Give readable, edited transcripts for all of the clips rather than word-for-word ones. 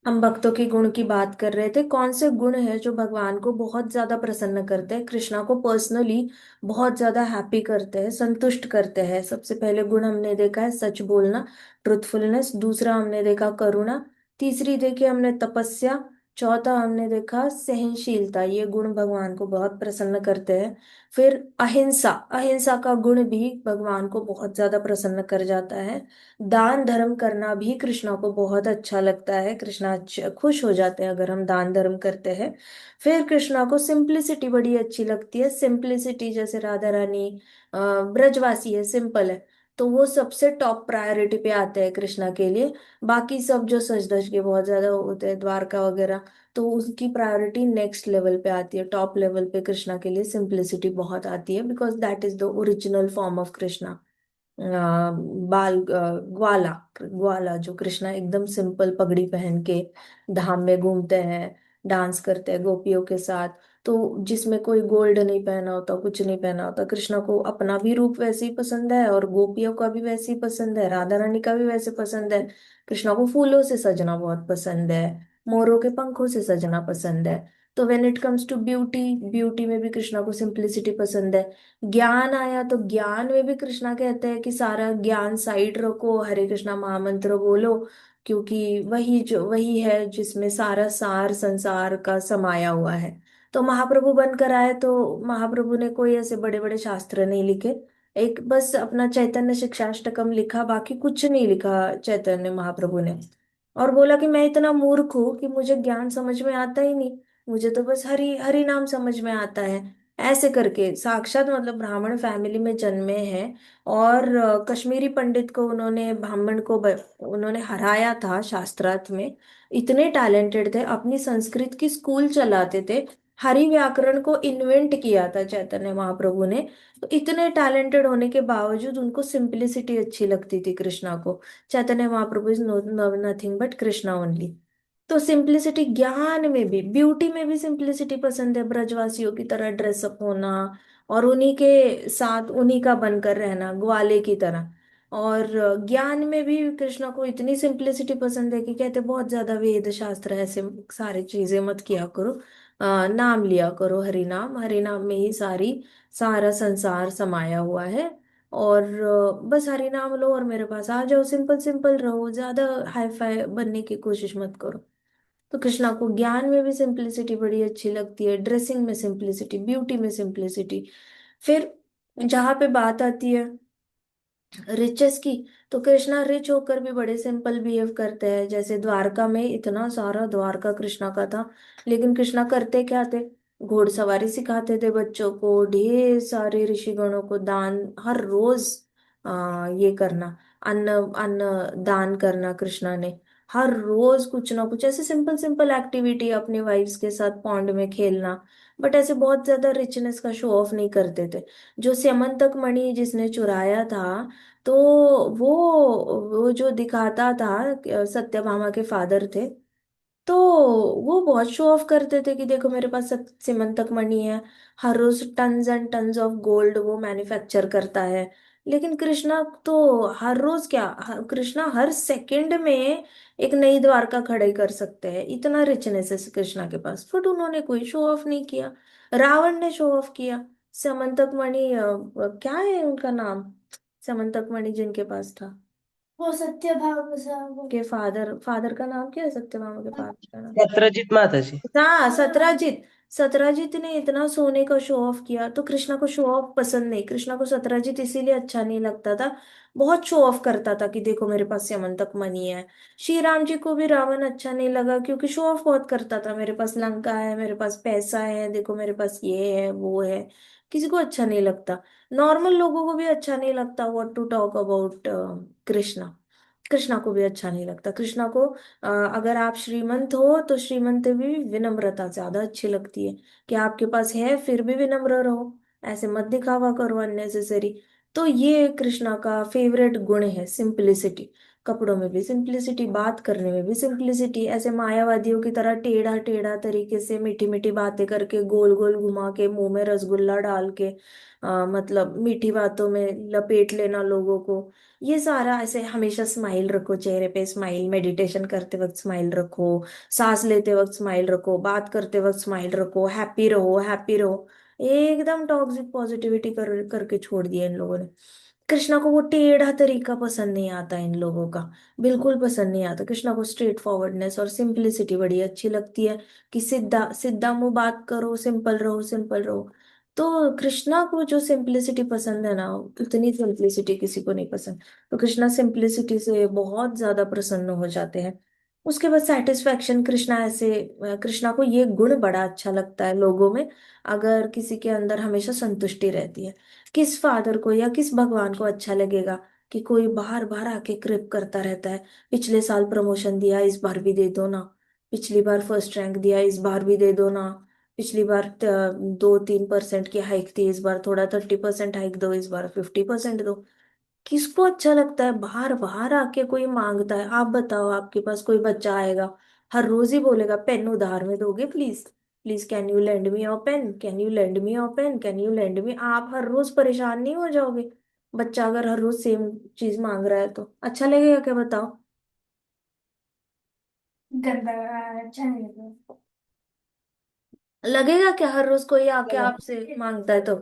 हम भक्तों के गुण की बात कर रहे थे। कौन से गुण है जो भगवान को बहुत ज्यादा प्रसन्न करते हैं, कृष्णा को पर्सनली बहुत ज्यादा हैप्पी करते हैं, संतुष्ट करते हैं? सबसे पहले गुण हमने देखा है सच बोलना, ट्रुथफुलनेस। दूसरा हमने देखा करुणा। तीसरी देखी हमने तपस्या। चौथा हमने देखा सहनशीलता। ये गुण भगवान को बहुत प्रसन्न करते हैं। फिर अहिंसा, अहिंसा का गुण भी भगवान को बहुत ज्यादा प्रसन्न कर जाता है। दान धर्म करना भी कृष्णा को बहुत अच्छा लगता है। कृष्णा खुश हो जाते हैं अगर हम दान धर्म करते हैं। फिर कृष्णा को सिंप्लिसिटी बड़ी अच्छी लगती है। सिंप्लिसिटी, जैसे राधा रानी ब्रजवासी है, सिंपल है, तो वो सबसे टॉप प्रायोरिटी पे आते हैं कृष्णा के लिए। बाकी सब जो सज धज के बहुत ज्यादा होते हैं, द्वारका वगैरह, तो उसकी प्रायोरिटी नेक्स्ट लेवल पे आती है। टॉप लेवल पे कृष्णा के लिए सिंप्लिसिटी बहुत आती है, because that is the original form of Krishna. ग्वाला, ग्वाला जो कृष्णा एकदम सिंपल पगड़ी पहन के धाम में घूमते हैं, डांस करते हैं गोपियों के साथ। तो जिसमें कोई गोल्ड नहीं पहना होता, कुछ नहीं पहना होता, कृष्णा को अपना भी रूप वैसे ही पसंद है और गोपियों का भी वैसे ही पसंद है, राधा रानी का भी वैसे पसंद है। कृष्णा को फूलों से सजना बहुत पसंद है, मोरों के पंखों से सजना पसंद है। तो when it comes to beauty, beauty में भी कृष्णा को सिंप्लिसिटी पसंद है। ज्ञान आया तो ज्ञान में भी कृष्णा कहते हैं कि सारा ज्ञान साइड रखो, हरे कृष्णा महामंत्र बोलो, क्योंकि वही है जिसमें सारा सार संसार का समाया हुआ है। तो महाप्रभु बनकर आए तो महाप्रभु ने कोई ऐसे बड़े बड़े शास्त्र नहीं लिखे। एक बस अपना चैतन्य शिक्षाष्टकम लिखा, बाकी कुछ नहीं लिखा चैतन्य महाप्रभु ने। और बोला कि मैं इतना मूर्ख हूं कि मुझे ज्ञान समझ में आता ही नहीं, मुझे तो बस हरि हरि नाम समझ में आता है। ऐसे करके साक्षात मतलब ब्राह्मण फैमिली में जन्मे हैं। और कश्मीरी पंडित को उन्होंने, ब्राह्मण को उन्होंने हराया था शास्त्रार्थ में। इतने टैलेंटेड थे, अपनी संस्कृत की स्कूल चलाते थे। हरि व्याकरण को इन्वेंट किया था चैतन्य महाप्रभु ने। तो इतने टैलेंटेड होने के बावजूद उनको सिंपलिसिटी अच्छी लगती थी कृष्णा को। Chaitanya Mahaprabhu is nothing but Krishna only. तो सिंप्लिसिटी, ज्ञान में भी, ब्यूटी में भी सिंप्लिसिटी पसंद है, ब्रजवासियों की तरह ड्रेसअप होना और उन्हीं के साथ उन्हीं का बनकर रहना, ग्वाले की तरह। और ज्ञान में भी कृष्णा को इतनी सिंप्लिसिटी पसंद है कि कहते बहुत ज्यादा वेद शास्त्र ऐसे सारी चीजें मत किया करो। नाम लिया करो, हरि नाम, हरि नाम में ही सारा संसार समाया हुआ है। और बस हरि नाम लो और मेरे पास आ जाओ, सिंपल सिंपल रहो, ज्यादा हाई फाई बनने की कोशिश मत करो। तो कृष्णा को ज्ञान में भी सिंप्लिसिटी बड़ी अच्छी लगती है, ड्रेसिंग में सिंप्लिसिटी, ब्यूटी में सिंप्लिसिटी। फिर जहाँ पे बात आती है रिचेस की, तो कृष्णा रिच होकर भी बड़े सिंपल बिहेव करते हैं। जैसे द्वारका में इतना सारा द्वारका कृष्णा का था, लेकिन कृष्णा करते क्या थे? घोड़सवारी सिखाते थे बच्चों को, ढेर सारे ऋषिगणों को दान हर रोज ये करना, अन्न अन्न दान करना कृष्णा ने। हर रोज कुछ ना कुछ ऐसे सिंपल सिंपल एक्टिविटी, अपने वाइफ्स के साथ पॉन्ड में खेलना। बट ऐसे बहुत ज्यादा रिचनेस का शो ऑफ नहीं करते थे। जो स्यमंतक मणि जिसने चुराया था, तो वो वो जो दिखाता था, सत्यभामा के फादर थे, तो वो बहुत शो ऑफ करते थे कि देखो मेरे पास सिमंतक मणि है। हर रोज tons and tons of gold वो मैन्युफैक्चर करता है। लेकिन कृष्णा तो हर रोज क्या, कृष्णा हर सेकंड में एक नई द्वारका खड़े कर सकते हैं, इतना रिचनेस है कृष्णा के पास। बट उन्होंने कोई शो ऑफ नहीं किया। रावण ने शो ऑफ किया। समंतक मणि, क्या है उनका नाम, समंतक मणि जिनके पास था, वो सत्यभामा के फादर, फादर का नाम क्या है सत्यभामा के फादर का नाम? सत्रजीत माताजी। हाँ, सत्राजीत। सत्राजीत ने इतना सोने का शो ऑफ किया, तो कृष्णा को शो ऑफ पसंद नहीं। कृष्णा को सत्राजीत इसीलिए अच्छा नहीं लगता था, बहुत शो ऑफ करता था कि देखो मेरे पास स्यमंतक मणि है। श्री राम जी को भी रावण अच्छा नहीं लगा, क्योंकि शो ऑफ बहुत करता था, मेरे पास लंका है, मेरे पास पैसा है, देखो मेरे पास ये है वो है। किसी को अच्छा नहीं लगता, नॉर्मल लोगों को भी अच्छा नहीं लगता what to talk about Krishna. Krishna को भी अच्छा नहीं लगता। कृष्णा को अगर आप श्रीमंत हो तो श्रीमंत भी विनम्रता ज्यादा अच्छी लगती है, कि आपके पास है फिर भी विनम्र रहो, ऐसे मत दिखावा करो अननेसेसरी। तो ये कृष्णा का फेवरेट गुण है, सिंपलिसिटी। कपड़ों में भी सिंप्लिसिटी, बात करने में भी सिंप्लिसिटी, ऐसे मायावादियों की तरह टेढ़ा टेढ़ा तरीके से मीठी मीठी बातें करके, गोल गोल घुमा के, मुंह में रसगुल्ला डाल के, मतलब मीठी बातों में लपेट लेना लोगों को। ये सारा ऐसे, हमेशा स्माइल रखो चेहरे पे, स्माइल, मेडिटेशन करते वक्त स्माइल रखो, सांस लेते वक्त स्माइल रखो, बात करते वक्त स्माइल रखो, हैप्पी रहो हैप्पी रहो। एकदम टॉक्सिक पॉजिटिविटी करके छोड़ दिया इन लोगों ने। कृष्णा को वो टेढ़ा तरीका पसंद नहीं आता इन लोगों का, बिल्कुल पसंद नहीं आता। कृष्णा को स्ट्रेट फॉरवर्डनेस और सिंपलिसिटी बड़ी अच्छी लगती है, कि सीधा सीधा मुंह बात करो, सिंपल रहो सिंपल रहो। तो कृष्णा को जो सिंपलिसिटी पसंद है ना, उतनी सिंपलिसिटी किसी को नहीं पसंद। तो कृष्णा सिंपलिसिटी से बहुत ज्यादा प्रसन्न हो जाते हैं। उसके बाद सेटिस्फैक्शन, कृष्णा ऐसे, कृष्णा को ये गुण बड़ा अच्छा लगता है लोगों में, अगर किसी के अंदर हमेशा संतुष्टि रहती है। किस फादर को या किस भगवान को अच्छा लगेगा कि कोई बार बार आके क्रिप करता रहता है, पिछले साल प्रमोशन दिया, इस बार भी दे दो ना, पिछली बार फर्स्ट रैंक दिया, इस बार भी दे दो ना, पिछली बार 2-3% की हाइक थी, इस बार थोड़ा 30% हाइक दो, इस बार 50% दो। किसको अच्छा लगता है बार बार आके कोई मांगता है? आप बताओ, आपके पास कोई बच्चा आएगा, हर रोज ही बोलेगा पेन उधार में दोगे please, please can you lend me your pen, can you lend me your pen, can you lend me. आप हर रोज परेशान नहीं हो जाओगे? बच्चा अगर हर रोज सेम चीज मांग रहा है तो अच्छा लगेगा क्या, बताओ? गंदा, अच्छा नहीं लगा। लगेगा क्या हर रोज कोई आके चलो। आपसे मांगता है तो?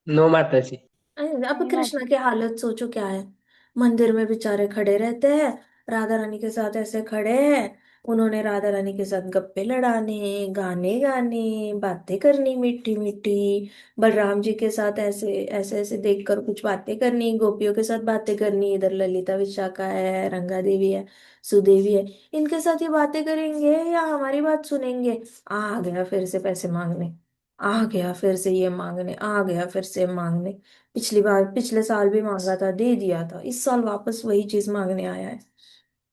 नो माता जी। अरे, अब सही बात कृष्णा की हालत सोचो क्या है। मंदिर में बेचारे खड़े रहते हैं, राधा रानी के साथ ऐसे खड़े हैं, उन्होंने राधा रानी के साथ गप्पे लड़ाने, गाने गाने, बातें करनी मीठी मीठी, बलराम जी के साथ ऐसे ऐसे ऐसे देखकर कुछ बातें करनी, गोपियों के साथ बातें करनी, इधर ललिता विशाखा है, रंगा देवी है, सुदेवी है, इनके साथ ये बातें करेंगे या हमारी बात सुनेंगे? आ गया फिर से पैसे मांगने, आ गया फिर से ये मांगने, आ गया फिर से मांगने। पिछली बार, पिछले साल भी मांगा था, दे दिया था, इस साल वापस वही चीज मांगने आया है।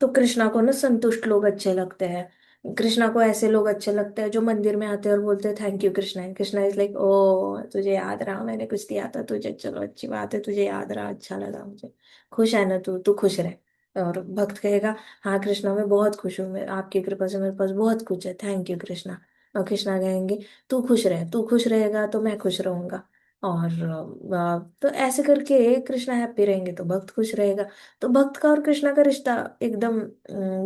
तो कृष्णा को ना संतुष्ट लोग अच्छे लगते हैं। कृष्णा को ऐसे लोग अच्छे लगते हैं जो मंदिर में आते हैं और बोलते हैं thank you Krishna. Krishna is like, ओ तुझे याद रहा, मैंने कुछ दिया था तुझे, चलो अच्छी बात है, तुझे याद रहा, अच्छा लगा मुझे, खुश है ना तू, तू खुश रहे। और भक्त कहेगा, हाँ कृष्णा मैं बहुत खुश हूँ, मैं आपकी कृपा से मेरे पास बहुत कुछ है, थैंक यू कृष्णा। और कृष्णा कहेंगे, तू खुश रहे, तू खुश रहेगा तो मैं खुश रहूंगा। और तो ऐसे करके कृष्णा हैप्पी रहेंगे तो भक्त खुश रहेगा। तो भक्त का और कृष्णा का रिश्ता एकदम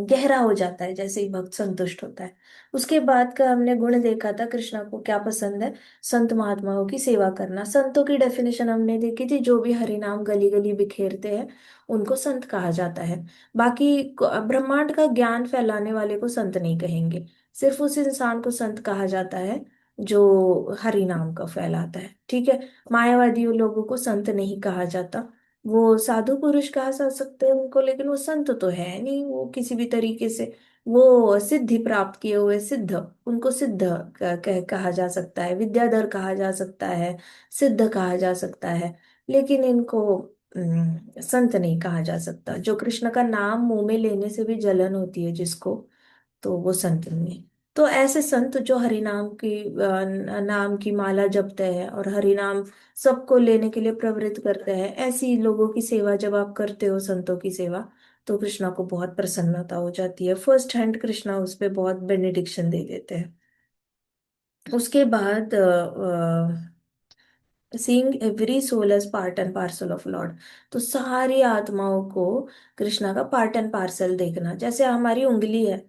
गहरा हो जाता है जैसे ही भक्त संतुष्ट होता है। उसके बाद का हमने गुण देखा था, कृष्णा को क्या पसंद है, संत महात्माओं की सेवा करना। संतों की डेफिनेशन हमने देखी थी, जो भी हरि नाम गली गली बिखेरते हैं उनको संत कहा जाता है। बाकी ब्रह्मांड का ज्ञान फैलाने वाले को संत नहीं कहेंगे, सिर्फ उस इंसान को संत कहा जाता है जो हरि नाम का फैलाता है, ठीक है। मायावादियों लोगों को संत नहीं कहा जाता, वो साधु पुरुष कहा जा सकते हैं उनको, लेकिन वो संत तो है नहीं, वो किसी भी तरीके से वो सिद्धि प्राप्त किए हुए सिद्ध, उनको सिद्ध कहा जा सकता है, विद्याधर कहा जा सकता है, सिद्ध कहा जा सकता है। लेकिन इनको संत नहीं कहा जा सकता। जो कृष्ण का नाम मुंह में लेने से भी जलन होती है जिसको, तो वो संत नहीं है। तो ऐसे संत जो हरि नाम की नाम की माला जपते हैं और हरि नाम सबको लेने के लिए प्रवृत्त करते हैं, ऐसी लोगों की सेवा जब आप करते हो, संतों की सेवा, तो कृष्णा को बहुत प्रसन्नता हो जाती है, फर्स्ट हैंड कृष्णा उस पे बहुत बेनिडिक्शन दे देते हैं। उसके बाद seeing every soul as part and parcel of lord, तो सारी आत्माओं को कृष्णा का पार्ट एंड पार्सल देखना, जैसे हमारी उंगली है।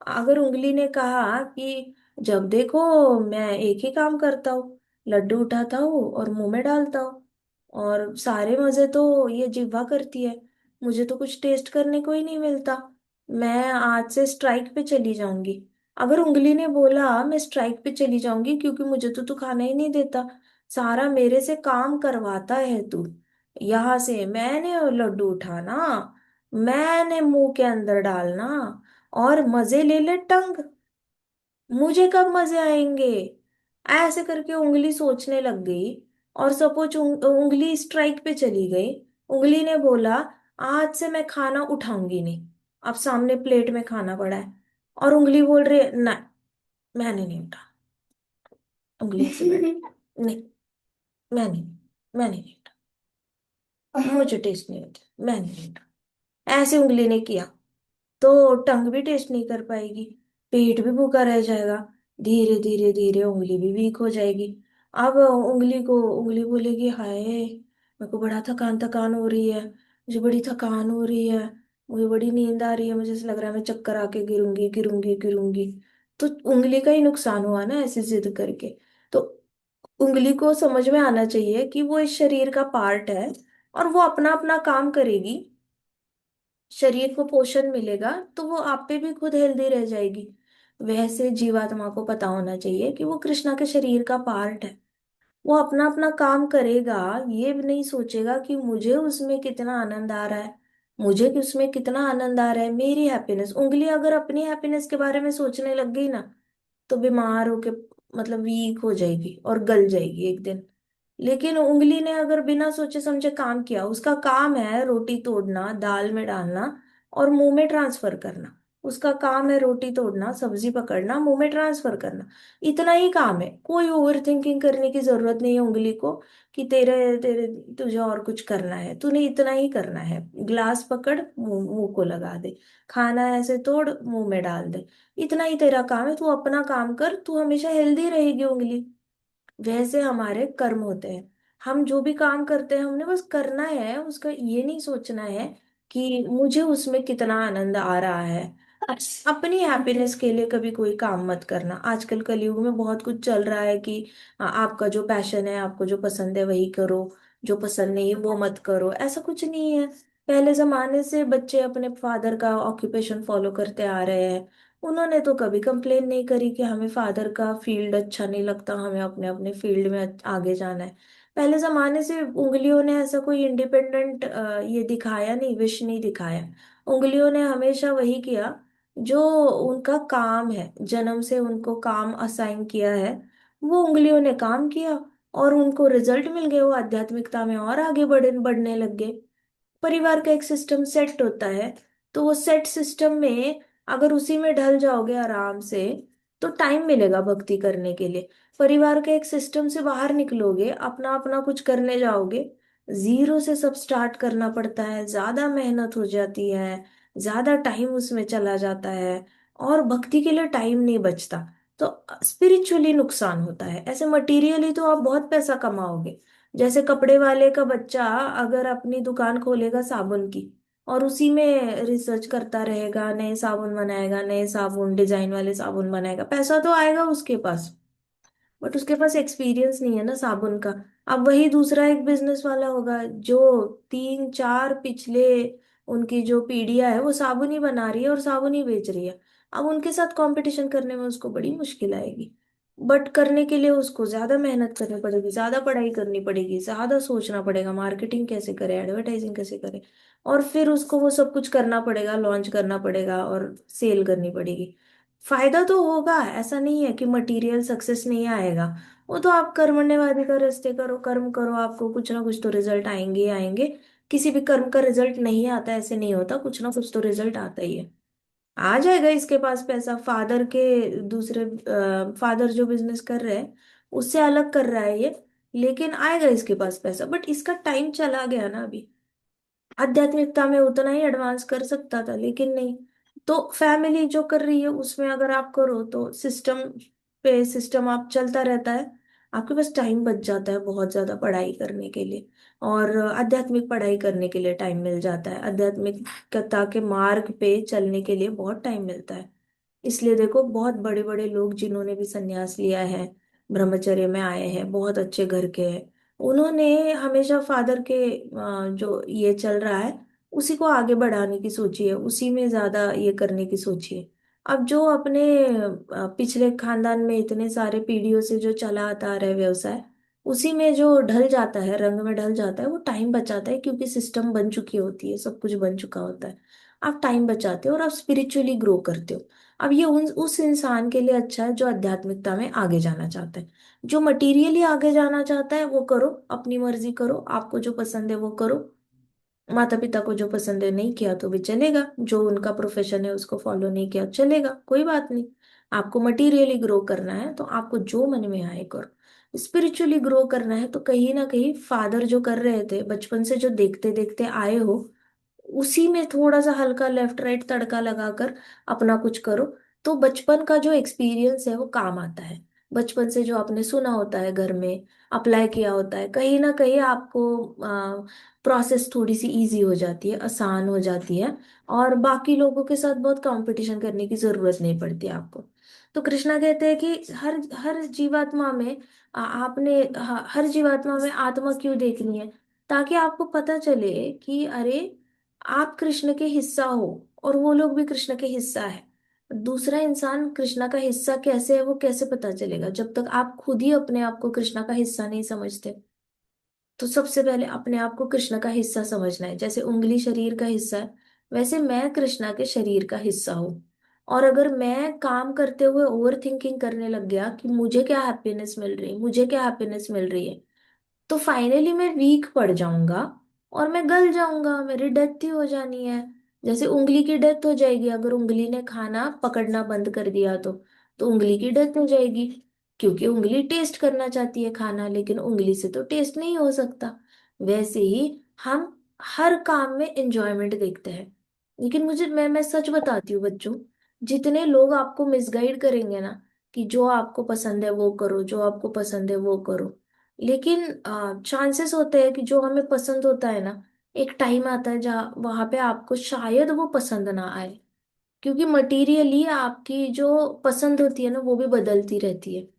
अगर उंगली ने कहा कि जब देखो मैं एक ही काम करता हूँ, लड्डू उठाता हूँ और मुंह में डालता हूँ, और सारे मजे तो ये जिह्वा करती है, मुझे तो कुछ टेस्ट करने को ही नहीं मिलता, मैं आज से स्ट्राइक पे चली जाऊंगी। अगर उंगली ने बोला मैं स्ट्राइक पे चली जाऊंगी क्योंकि मुझे तो तू खाना ही नहीं देता, सारा मेरे से काम करवाता है तू, यहाँ से मैंने लड्डू उठाना, मैंने मुंह के अंदर डालना, और मजे ले ले टंग, मुझे कब मजे आएंगे? ऐसे करके उंगली सोचने लग गई। और सपोज उंगली स्ट्राइक पे चली गई, उंगली ने बोला आज से मैं खाना उठाऊंगी नहीं, अब सामने प्लेट में खाना पड़ा है, और उंगली बोल रही है नहीं, मैंने नहीं उठा, उंगली से नहीं, मैंने नहीं, मैंने नहीं, मुझे टेस्ट नहीं होता, मैंने नहीं। ऐसे उंगली ने किया तो टंग भी टेस्ट नहीं कर पाएगी, पेट भी भूखा रह जाएगा, धीरे धीरे धीरे उंगली भी वीक हो जाएगी। अब उंगली बोलेगी, हाय मेरे को बड़ा थकान थकान हो रही है, मुझे बड़ी थकान हो रही है, मुझे बड़ी नींद आ रही है, मुझे ऐसा लग रहा है मैं चक्कर आके गिरूंगी गिरूंगी गिरूंगी। तो उंगली का ही नुकसान हुआ ना ऐसी जिद करके। तो उंगली को समझ में आना चाहिए कि वो इस शरीर का पार्ट है और वो अपना अपना काम करेगी, शरीर को पोषण मिलेगा तो वो आप पे भी खुद हेल्दी रह जाएगी। वैसे जीवात्मा को पता होना चाहिए कि वो कृष्णा के शरीर का पार्ट है, वो अपना अपना काम करेगा। ये भी नहीं सोचेगा कि मुझे उसमें कितना आनंद आ रहा है, मुझे कि उसमें कितना आनंद आ रहा है, मेरी हैप्पीनेस। उंगली अगर अपनी हैप्पीनेस के बारे में सोचने लग गई ना तो बीमार होके मतलब वीक हो जाएगी और गल जाएगी एक दिन। लेकिन उंगली ने अगर बिना सोचे समझे काम किया, उसका काम है रोटी तोड़ना, दाल में डालना और मुंह में ट्रांसफर करना। उसका काम है रोटी तोड़ना, सब्जी पकड़ना, मुंह में ट्रांसफर करना। इतना ही काम है, कोई ओवर थिंकिंग करने की जरूरत नहीं है उंगली को कि तेरे तेरे तुझे और कुछ करना है। तूने इतना ही करना है, ग्लास पकड़ मुंह मुंह को लगा दे, खाना ऐसे तोड़ मुंह में डाल दे। इतना ही तेरा काम है, तू अपना काम कर, तू हमेशा हेल्दी रहेगी उंगली। वैसे हमारे कर्म होते हैं, हम जो भी काम करते हैं हमने बस करना है, उसका ये नहीं सोचना है कि मुझे उसमें कितना आनंद आ रहा है। अपनी हैप्पीनेस के लिए कभी कोई काम मत करना। आजकल कलयुग में बहुत कुछ चल रहा है कि आपका जो पैशन है, आपको जो पसंद है वही करो, जो पसंद नहीं है वो मत करो। ऐसा कुछ नहीं है। पहले जमाने से बच्चे अपने फादर का ऑक्यूपेशन फॉलो करते आ रहे हैं, उन्होंने तो कभी कंप्लेन नहीं करी कि हमें फादर का फील्ड अच्छा नहीं लगता, हमें अपने अपने फील्ड में आगे जाना है। पहले जमाने से उंगलियों ने ऐसा कोई इंडिपेंडेंट ये दिखाया नहीं, विश नहीं दिखाया। उंगलियों ने हमेशा वही किया जो उनका काम है, जन्म से उनको काम असाइन किया है, वो उंगलियों ने काम किया और उनको रिजल्ट मिल गए, वो आध्यात्मिकता में और आगे बढ़ने लग गए। परिवार का एक सिस्टम सेट होता है, तो वो सेट सिस्टम में अगर उसी में ढल जाओगे आराम से तो टाइम मिलेगा भक्ति करने के लिए। परिवार के एक सिस्टम से बाहर निकलोगे, अपना अपना कुछ करने जाओगे, जीरो से सब स्टार्ट करना पड़ता है, ज्यादा मेहनत हो जाती है, ज्यादा टाइम उसमें चला जाता है और भक्ति के लिए टाइम नहीं बचता। तो स्पिरिचुअली नुकसान होता है। ऐसे मटेरियली तो आप बहुत पैसा कमाओगे। जैसे कपड़े वाले का बच्चा अगर अपनी दुकान खोलेगा साबुन की और उसी में रिसर्च करता रहेगा, नए साबुन बनाएगा, नए साबुन डिजाइन वाले साबुन बनाएगा, पैसा तो आएगा उसके पास, बट उसके पास एक्सपीरियंस नहीं है ना साबुन का। अब वही दूसरा एक बिजनेस वाला होगा जो तीन चार पिछले उनकी जो पीढ़ियां है वो साबुन ही बना रही है और साबुन ही बेच रही है। अब उनके साथ कंपटीशन करने में उसको बड़ी मुश्किल आएगी। बट करने के लिए उसको ज्यादा मेहनत करनी पड़ेगी, ज्यादा पढ़ाई करनी पड़ेगी, ज्यादा सोचना पड़ेगा, मार्केटिंग कैसे करे, एडवर्टाइजिंग कैसे करे, और फिर उसको वो सब कुछ करना पड़ेगा, लॉन्च करना पड़ेगा और सेल करनी पड़ेगी। फायदा तो होगा, ऐसा नहीं है कि मटेरियल सक्सेस नहीं आएगा। वो तो आप कर्मण्यवादी का रास्ते करो, कर्म करो, आपको कुछ ना कुछ तो रिजल्ट आएंगे ही आएंगे। किसी भी कर्म का रिजल्ट नहीं आता ऐसे नहीं होता, कुछ ना कुछ तो रिजल्ट आता ही है। आ जाएगा इसके पास पैसा, फादर के दूसरे फादर जो बिजनेस कर रहे हैं उससे अलग कर रहा है ये, लेकिन आएगा इसके पास पैसा, बट इसका टाइम चला गया ना अभी। आध्यात्मिकता में उतना ही एडवांस कर सकता था लेकिन नहीं। तो फैमिली जो कर रही है उसमें अगर आप करो तो सिस्टम पे सिस्टम आप चलता रहता है, आपके पास टाइम बच जाता है बहुत ज्यादा पढ़ाई करने के लिए, और आध्यात्मिक पढ़ाई करने के लिए टाइम मिल जाता है, आध्यात्मिकता के मार्ग पे चलने के लिए बहुत टाइम मिलता है। इसलिए देखो बहुत बड़े बड़े लोग जिन्होंने भी संन्यास लिया है, ब्रह्मचर्य में आए हैं, बहुत अच्छे घर के हैं, उन्होंने हमेशा फादर के जो ये चल रहा है उसी को आगे बढ़ाने की सोची है, उसी में ज्यादा ये करने की सोची है। अब जो अपने पिछले खानदान में इतने सारे पीढ़ियों से जो चला आता आ रहा है व्यवसाय, उसी में जो ढल जाता है, रंग में ढल जाता है, वो टाइम बचाता है क्योंकि सिस्टम बन चुकी होती है, सब कुछ बन चुका होता है। आप टाइम बचाते हो और आप स्पिरिचुअली ग्रो करते हो। अब ये उस इंसान के लिए अच्छा है जो आध्यात्मिकता में आगे जाना चाहता है। जो मटीरियली आगे जाना चाहता है वो करो, अपनी मर्जी करो, आपको जो पसंद है वो करो, माता पिता को जो पसंद है नहीं किया तो भी चलेगा, जो उनका प्रोफेशन है उसको फॉलो नहीं किया चलेगा, कोई बात नहीं। आपको मटीरियली ग्रो करना है तो आपको जो मन में आए करो। स्पिरिचुअली ग्रो करना है तो कहीं ना कहीं फादर जो कर रहे थे बचपन से, जो देखते देखते आए हो, उसी में थोड़ा सा हल्का लेफ्ट राइट तड़का लगाकर अपना कुछ करो। तो बचपन का जो एक्सपीरियंस है वो काम आता है। बचपन से जो आपने सुना होता है घर में, अप्लाई किया होता है, कहीं ना कहीं आपको प्रोसेस थोड़ी सी इजी हो जाती है, आसान हो जाती है। और बाकी लोगों के साथ बहुत कंपटीशन करने की जरूरत नहीं पड़ती आपको। तो कृष्णा कहते हैं कि हर हर जीवात्मा में आपने हर जीवात्मा में आत्मा क्यों देखनी है, ताकि आपको पता चले कि अरे आप कृष्ण के हिस्सा हो और वो लोग भी कृष्ण के हिस्सा है। दूसरा इंसान कृष्णा का हिस्सा कैसे है वो कैसे पता चलेगा जब तक आप खुद ही अपने आप को कृष्णा का हिस्सा नहीं समझते। तो सबसे पहले अपने आप को कृष्ण का हिस्सा समझना है। जैसे उंगली शरीर का हिस्सा है, वैसे मैं कृष्णा के शरीर का हिस्सा हूँ। और अगर मैं काम करते हुए ओवर थिंकिंग करने लग गया कि मुझे क्या हैप्पीनेस मिल रही है, मुझे क्या हैप्पीनेस मिल रही है, तो फाइनली मैं वीक पड़ जाऊंगा और मैं गल जाऊंगा, मेरी डेथ ही हो जानी है। जैसे उंगली की डेथ हो जाएगी, अगर उंगली ने खाना पकड़ना बंद कर दिया तो उंगली की डेथ हो जाएगी। क्योंकि उंगली टेस्ट करना चाहती है खाना, लेकिन उंगली से तो टेस्ट नहीं हो सकता। वैसे ही हम हर काम में एंजॉयमेंट देखते हैं। लेकिन मैं सच बताती हूँ बच्चों, जितने लोग आपको मिसगाइड करेंगे ना कि जो आपको पसंद है वो करो, जो आपको पसंद है वो करो, लेकिन चांसेस होते हैं कि जो हमें पसंद होता है ना, एक टाइम आता है जहाँ वहां पे आपको शायद वो पसंद ना आए। क्योंकि मटेरियली आपकी जो पसंद होती है ना वो भी बदलती रहती है।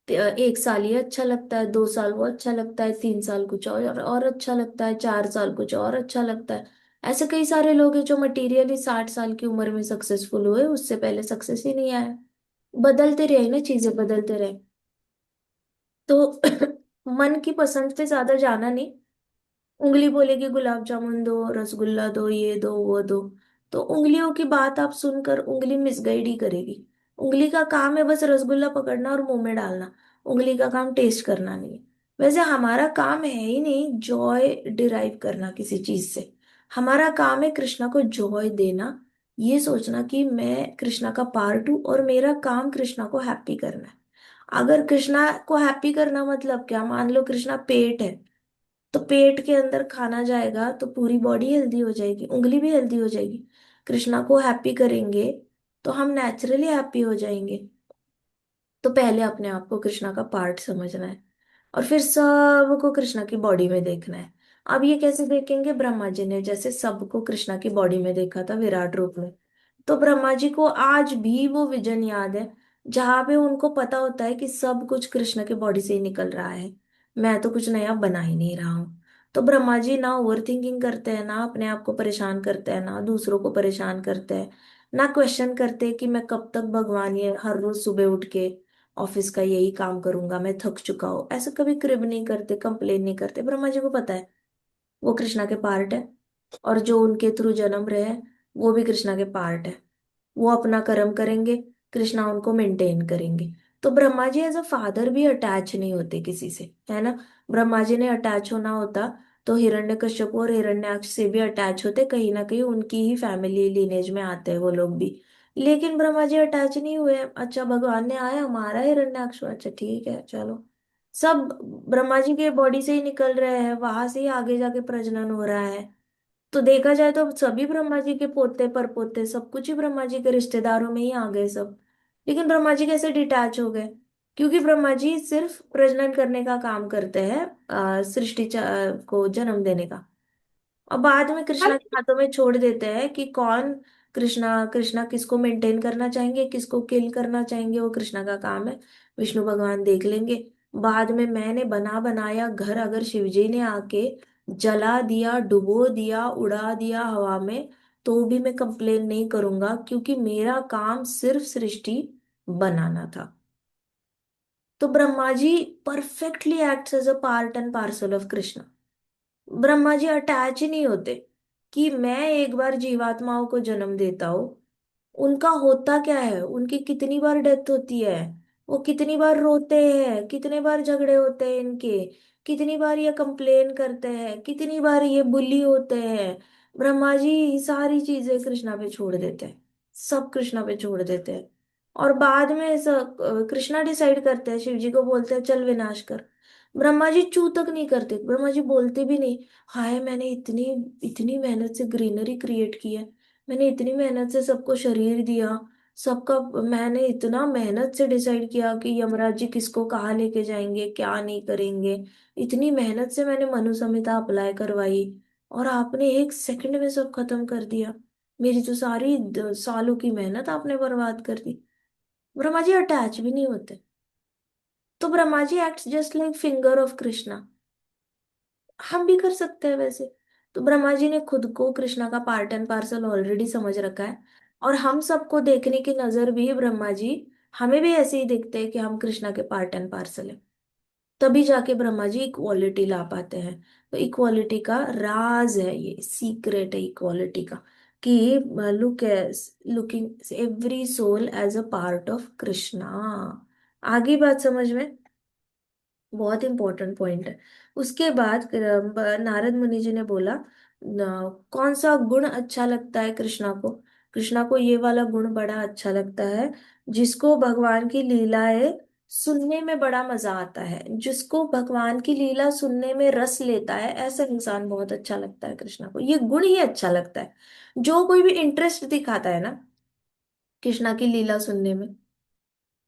एक साल ये अच्छा लगता है, 2 साल वो अच्छा लगता है, 3 साल कुछ और अच्छा लगता है, 4 साल कुछ और अच्छा लगता है। ऐसे कई सारे लोग हैं जो मटेरियली 60 साल की उम्र में सक्सेसफुल हुए, उससे पहले सक्सेस ही नहीं आया। बदलते रहे ना, चीजें बदलते रहे। तो मन की पसंद पे ज्यादा जाना नहीं। उंगली बोलेगी गुलाब जामुन दो, रसगुल्ला दो, ये दो वो दो, तो उंगलियों की बात आप सुनकर उंगली मिसगाइड ही करेगी। उंगली का काम है बस रसगुल्ला पकड़ना और मुंह में डालना। उंगली का काम टेस्ट करना नहीं है। वैसे हमारा काम है ही नहीं जॉय डिराइव करना किसी चीज से। हमारा काम है कृष्णा को जॉय देना, ये सोचना कि मैं कृष्णा का पार्ट हूँ और मेरा काम कृष्णा को हैप्पी करना है। अगर कृष्णा को हैप्पी करना मतलब क्या, मान लो कृष्णा पेट है, तो पेट के अंदर खाना जाएगा तो पूरी बॉडी हेल्दी हो जाएगी, उंगली भी हेल्दी हो जाएगी। कृष्णा को हैप्पी करेंगे तो हम नेचुरली हैप्पी हो जाएंगे। तो पहले अपने आप को कृष्णा का पार्ट समझना है और फिर सबको कृष्णा की बॉडी में देखना है। अब ये कैसे देखेंगे, ब्रह्मा जी ने जैसे सबको कृष्णा की बॉडी में देखा था विराट रूप में, तो ब्रह्मा जी को आज भी वो विजन याद है जहां पे उनको पता होता है कि सब कुछ कृष्ण के बॉडी से ही निकल रहा है, मैं तो कुछ नया बना ही नहीं रहा हूँ। तो ब्रह्मा जी ना ओवर थिंकिंग करते हैं, ना अपने आप को परेशान करते हैं, ना दूसरों को परेशान करते हैं, ना क्वेश्चन करते हैं कि मैं कब तक भगवान ये हर रोज सुबह उठ के ऑफिस का यही काम करूंगा, मैं थक चुका हूँ, ऐसे कभी क्रिब नहीं करते, कंप्लेन नहीं करते। ब्रह्मा जी को पता है वो कृष्णा के पार्ट है, और जो उनके थ्रू जन्म रहे हैं वो भी कृष्णा के पार्ट है। वो अपना कर्म करेंगे, कृष्णा उनको मेंटेन करेंगे। तो ब्रह्मा जी एज अ फादर भी अटैच नहीं होते किसी से, है ना। ब्रह्मा जी ने अटैच होना होता तो हिरण्यकश्यप और हिरण्याक्ष से भी अटैच होते, कहीं ना कहीं उनकी ही फैमिली लीनेज में आते हैं वो लोग भी। लेकिन ब्रह्मा जी अटैच नहीं हुए। अच्छा भगवान ने आया, मारा हिरण्याक्ष, अच्छा ठीक है चलो, सब ब्रह्मा जी के बॉडी से ही निकल रहे हैं, वहां से ही आगे जाके प्रजनन हो रहा है। तो देखा जाए तो सभी ब्रह्मा जी के पोते परपोते सब कुछ ही ब्रह्मा जी के रिश्तेदारों में ही आ गए सब। लेकिन ब्रह्मा जी कैसे डिटैच हो गए, क्योंकि ब्रह्मा जी सिर्फ प्रजनन करने का काम करते हैं, को जन्म देने का। और बाद में कृष्णा के हाथों में छोड़ देते हैं कि कौन, कृष्णा कृष्णा किसको मेंटेन करना चाहेंगे, किसको किल करना चाहेंगे, वो कृष्णा का काम है, विष्णु भगवान देख लेंगे। बाद में मैंने बना बनाया घर अगर शिवजी ने आके जला दिया, डुबो दिया, उड़ा दिया हवा में, तो भी मैं कंप्लेन नहीं करूंगा, क्योंकि मेरा काम सिर्फ सृष्टि बनाना था। तो Brahma ji perfectly acts as a part and parcel of Krishna. Brahma ji attach ही नहीं होते कि मैं एक बार जीवात्माओं को जन्म देता हूँ। उनका होता क्या है, उनकी कितनी बार डेथ होती है, वो कितनी बार रोते हैं, कितने बार झगड़े होते हैं इनके, कितनी बार ये कंप्लेन करते हैं, कितनी बार ये बुली होते हैं। ब्रह्मा जी सारी चीजें कृष्णा पे छोड़ देते हैं, सब कृष्णा पे छोड़ देते हैं। और बाद में कृष्णा डिसाइड करते हैं, शिव जी को बोलते हैं चल विनाश कर। ब्रह्मा जी चू तक नहीं करते, ब्रह्मा जी बोलते भी नहीं, हाय मैंने इतनी इतनी मेहनत से ग्रीनरी क्रिएट की है, मैंने इतनी मेहनत से सबको शरीर दिया, सबका मैंने इतना मेहनत से डिसाइड किया कि यमराज जी किसको कहाँ लेके जाएंगे क्या नहीं करेंगे, इतनी मेहनत से मैंने मनु संहिता अप्लाई करवाई, और आपने एक सेकंड में सब खत्म कर दिया, मेरी तो सारी सालों की मेहनत आपने बर्बाद कर दी। ब्रह्मा जी अटैच भी नहीं होते। तो Brahma ji act just like finger of Krishna. हम भी कर सकते हैं वैसे। तो ब्रह्मा जी ने खुद को कृष्णा का पार्ट एंड पार्सल ऑलरेडी समझ रखा है, और हम सबको देखने की नजर भी ब्रह्मा जी हमें भी ऐसे ही देखते हैं कि हम कृष्णा के पार्ट एंड पार्सल है। तभी जाके ब्रह्मा जी इक्वालिटी ला पाते हैं। तो इक्वालिटी का राज है, ये सीक्रेट है इक्वालिटी का, कि look looking every soul as a part of Krishna. आगे बात समझ में? बहुत इंपॉर्टेंट पॉइंट है। उसके बाद नारद मुनि जी ने बोला, कौन सा गुण अच्छा लगता है कृष्णा को? कृष्णा को ये वाला गुण बड़ा अच्छा लगता है, जिसको भगवान की लीलाएं सुनने में बड़ा मजा आता है, जिसको भगवान की लीला सुनने में रस लेता है, ऐसा इंसान बहुत अच्छा लगता है कृष्णा को, ये गुण ही अच्छा लगता है। जो कोई भी इंटरेस्ट दिखाता है ना कृष्णा की लीला सुनने में,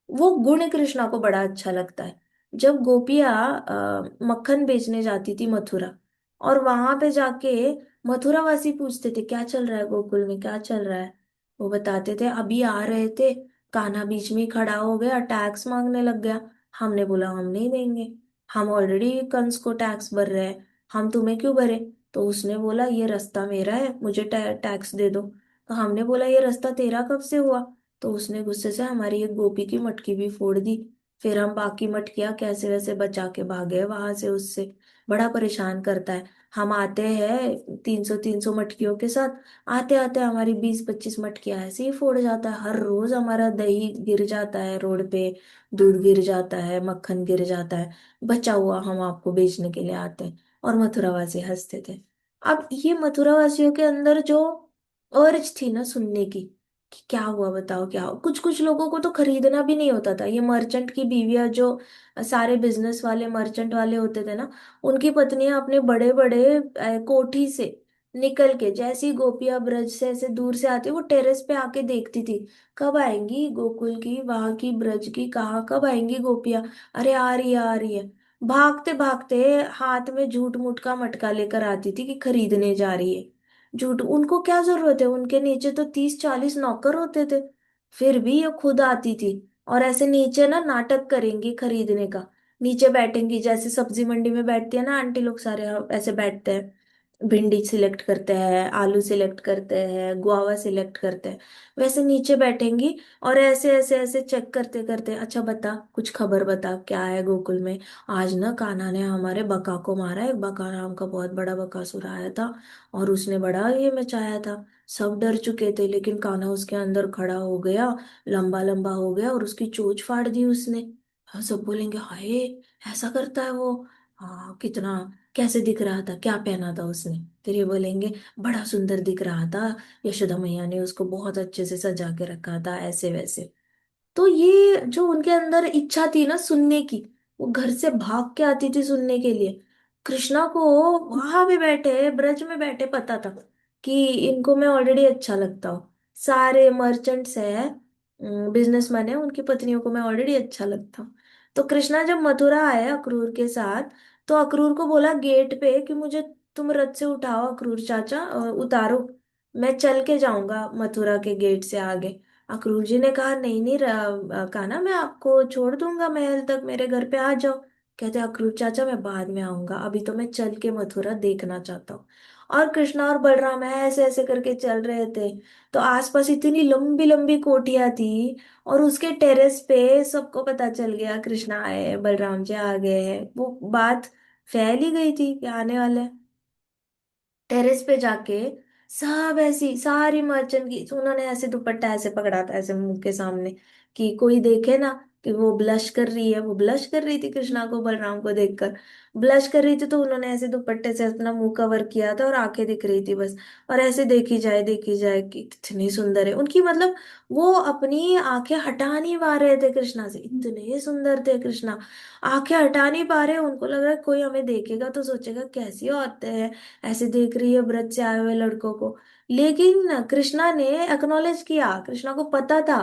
वो गुण कृष्णा को बड़ा अच्छा लगता है। जब गोपियाँ मक्खन बेचने जाती थी मथुरा, और वहां पे जाके मथुरा वासी पूछते थे क्या चल रहा है गोकुल में, क्या चल रहा है, वो बताते थे अभी आ रहे थे, कान्हा बीच में ही खड़ा हो गया, टैक्स मांगने लग गया। हमने बोला हम नहीं देंगे, हम ऑलरेडी कंस को टैक्स भर रहे हैं, हम तुम्हें क्यों भरे? तो उसने बोला ये रास्ता मेरा है, मुझे टैक्स दे दो। तो हमने बोला ये रास्ता तेरा कब से हुआ? तो उसने गुस्से से हमारी एक गोपी की मटकी भी फोड़ दी। फिर हम बाकी मटकियां कैसे वैसे बचा के भागे वहां से उससे। बड़ा परेशान करता है। हम आते हैं 300 मटकियों के साथ, आते आते हमारी 20-25 मटकियां ऐसे ही फोड़ जाता है। हर रोज हमारा दही गिर जाता है रोड पे, दूध गिर जाता है, मक्खन गिर जाता है, बचा हुआ हम आपको बेचने के लिए आते हैं। और मथुरावासी हंसते थे। अब ये मथुरावासियों के अंदर जो अर्ज थी ना सुनने की, कि क्या हुआ बताओ क्या हुआ, कुछ कुछ लोगों को तो खरीदना भी नहीं होता था। ये मर्चेंट की बीवियां जो सारे बिजनेस वाले मर्चेंट वाले होते थे ना, उनकी पत्नियां अपने बड़े बड़े कोठी से निकल के, जैसी गोपियां ब्रज से ऐसे दूर से आती वो टेरेस पे आके देखती थी, कब आएंगी गोकुल की वहां की ब्रज की, कहाँ कब आएंगी गोपियां, अरे आ रही है आ रही है। भागते भागते हाथ में झूठ मूठ का मटका लेकर आती थी कि खरीदने जा रही है। झूठ, उनको क्या जरूरत है, उनके नीचे तो 30-40 नौकर होते थे। फिर भी ये खुद आती थी, और ऐसे नीचे ना नाटक करेंगी खरीदने का। नीचे बैठेंगी जैसे सब्जी मंडी में बैठती है ना आंटी लोग, सारे ऐसे बैठते हैं, भिंडी सिलेक्ट करते हैं, आलू सिलेक्ट करते हैं, गुआवा सिलेक्ट करते हैं, वैसे नीचे बैठेंगी। और ऐसे ऐसे ऐसे चेक करते करते, अच्छा बता कुछ खबर बता क्या है गोकुल में। आज ना कान्हा ने हमारे बका को मारा, एक बका नाम का बहुत बड़ा बकासुर आया था, और उसने बड़ा ये मचाया था। सब डर चुके थे, लेकिन कान्हा उसके अंदर खड़ा हो गया, लंबा लंबा हो गया, और उसकी चोंच फाड़ दी उसने। हाँ, सब बोलेंगे हाय ऐसा करता है वो, हाँ कितना, कैसे दिख रहा था, क्या पहना था उसने? फिर ये बोलेंगे बड़ा सुंदर दिख रहा था, यशोदा मैया ने उसको बहुत अच्छे से सजा के रखा था, ऐसे वैसे। तो ये जो उनके अंदर इच्छा थी ना सुनने की, वो घर से भाग के आती थी सुनने के लिए। कृष्णा को वहां भी बैठे ब्रज में बैठे पता था कि इनको मैं ऑलरेडी अच्छा लगता हूँ, सारे मर्चेंट्स है, बिजनेसमैन है, उनकी पत्नियों को मैं ऑलरेडी अच्छा लगता हूँ। तो कृष्णा जब मथुरा आए अक्रूर के साथ, तो अक्रूर को बोला गेट पे कि मुझे तुम रथ से उठाओ अक्रूर चाचा, उतारो, मैं चल के जाऊंगा मथुरा के गेट से आगे। अक्रूर जी ने कहा नहीं नहीं कान्हा मैं आपको छोड़ दूंगा महल तक, मेरे घर पे आ जाओ। कहते अक्रूर चाचा मैं बाद में आऊंगा, अभी तो मैं चल के मथुरा देखना चाहता हूँ। और कृष्णा और बलराम ऐसे ऐसे करके चल रहे थे, तो आसपास इतनी लंबी लंबी कोठियां थी, और उसके टेरेस पे सबको पता चल गया कृष्णा आए बलराम जी आ गए हैं, वो बात फैल ही गई थी कि आने वाले हैं। टेरेस पे जाके सब ऐसी सारी मर्चेंट की, तो उन्होंने ऐसे दुपट्टा ऐसे पकड़ा था ऐसे मुंह के सामने कि कोई देखे ना, कि वो ब्लश कर रही है, वो ब्लश कर रही थी कृष्णा को बलराम को देखकर, ब्लश कर रही थी, तो उन्होंने ऐसे दुपट्टे से अपना मुंह कवर किया था और आंखें दिख रही थी बस। और ऐसे देखी जाए कि कितनी सुंदर है उनकी, मतलब वो अपनी आंखें हटा नहीं पा रहे थे कृष्णा से, इतने सुंदर थे कृष्णा। आंखें हटा नहीं पा रहे, उनको लग रहा है कोई हमें देखेगा तो सोचेगा कैसी औरतें हैं, ऐसे देख रही है ब्रज से आए हुए लड़कों को। लेकिन कृष्णा ने एक्नॉलेज किया, कृष्णा को पता था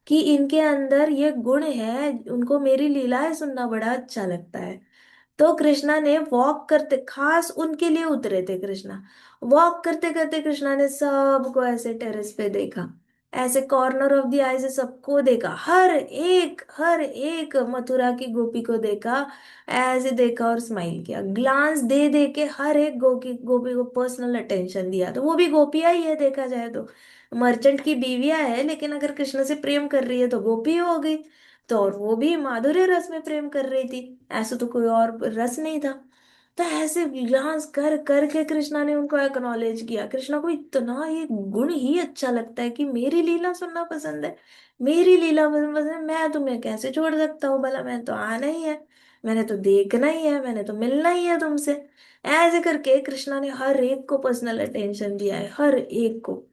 कि इनके अंदर ये गुण है, उनको मेरी लीलाएं सुनना बड़ा अच्छा लगता है। तो कृष्णा ने वॉक करते, खास उनके लिए उतरे थे कृष्णा, वॉक करते करते कृष्णा ने सबको ऐसे टेरेस पे देखा, ऐसे कॉर्नर ऑफ द आई से सबको देखा, हर एक मथुरा की गोपी को देखा, ऐसे देखा और स्माइल किया, ग्लांस दे दे के हर एक गोपी को पर्सनल अटेंशन दिया। तो वो भी गोपियां ही है देखा जाए तो, मर्चेंट की बीवियां है, लेकिन अगर कृष्ण से प्रेम कर रही है तो गोपी हो गई। तो और वो भी माधुर्य रस में प्रेम कर रही थी, ऐसा तो कोई और रस नहीं था। तो ऐसे विलास कर करके कृष्णा ने उनको एक्नॉलेज किया, कृष्णा को इतना ये गुण ही अच्छा लगता है कि मेरी लीला सुनना पसंद है, मेरी लीला पसंद है, मैं तुम्हें कैसे छोड़ सकता हूँ, भला मैंने तो आना ही है, मैंने तो देखना ही है, मैंने तो मिलना ही है तुमसे। ऐसे करके कृष्णा ने हर एक को पर्सनल अटेंशन दिया है, हर एक को।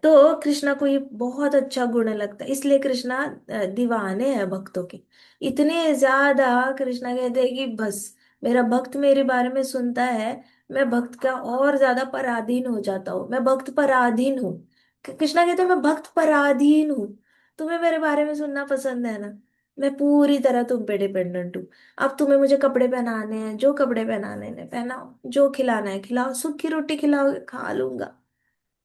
तो कृष्णा को ये बहुत अच्छा गुण लगता है, इसलिए कृष्णा दीवाने हैं भक्तों के, इतने ज्यादा। कृष्णा कहते हैं कि बस मेरा भक्त मेरे बारे में सुनता है, मैं भक्त का और ज्यादा पराधीन हो जाता हूँ, मैं भक्त पराधीन हूँ। कृष्णा कहते हैं मैं भक्त पराधीन हूँ, तुम्हें मेरे बारे में सुनना पसंद है ना, मैं पूरी तरह तुम पे डिपेंडेंट हूँ। अब तुम्हें मुझे कपड़े पहनाने हैं, जो कपड़े पहनाने हैं पहनाओ, जो खिलाना है खिलाओ, सूखी रोटी खिलाओ खा लूंगा,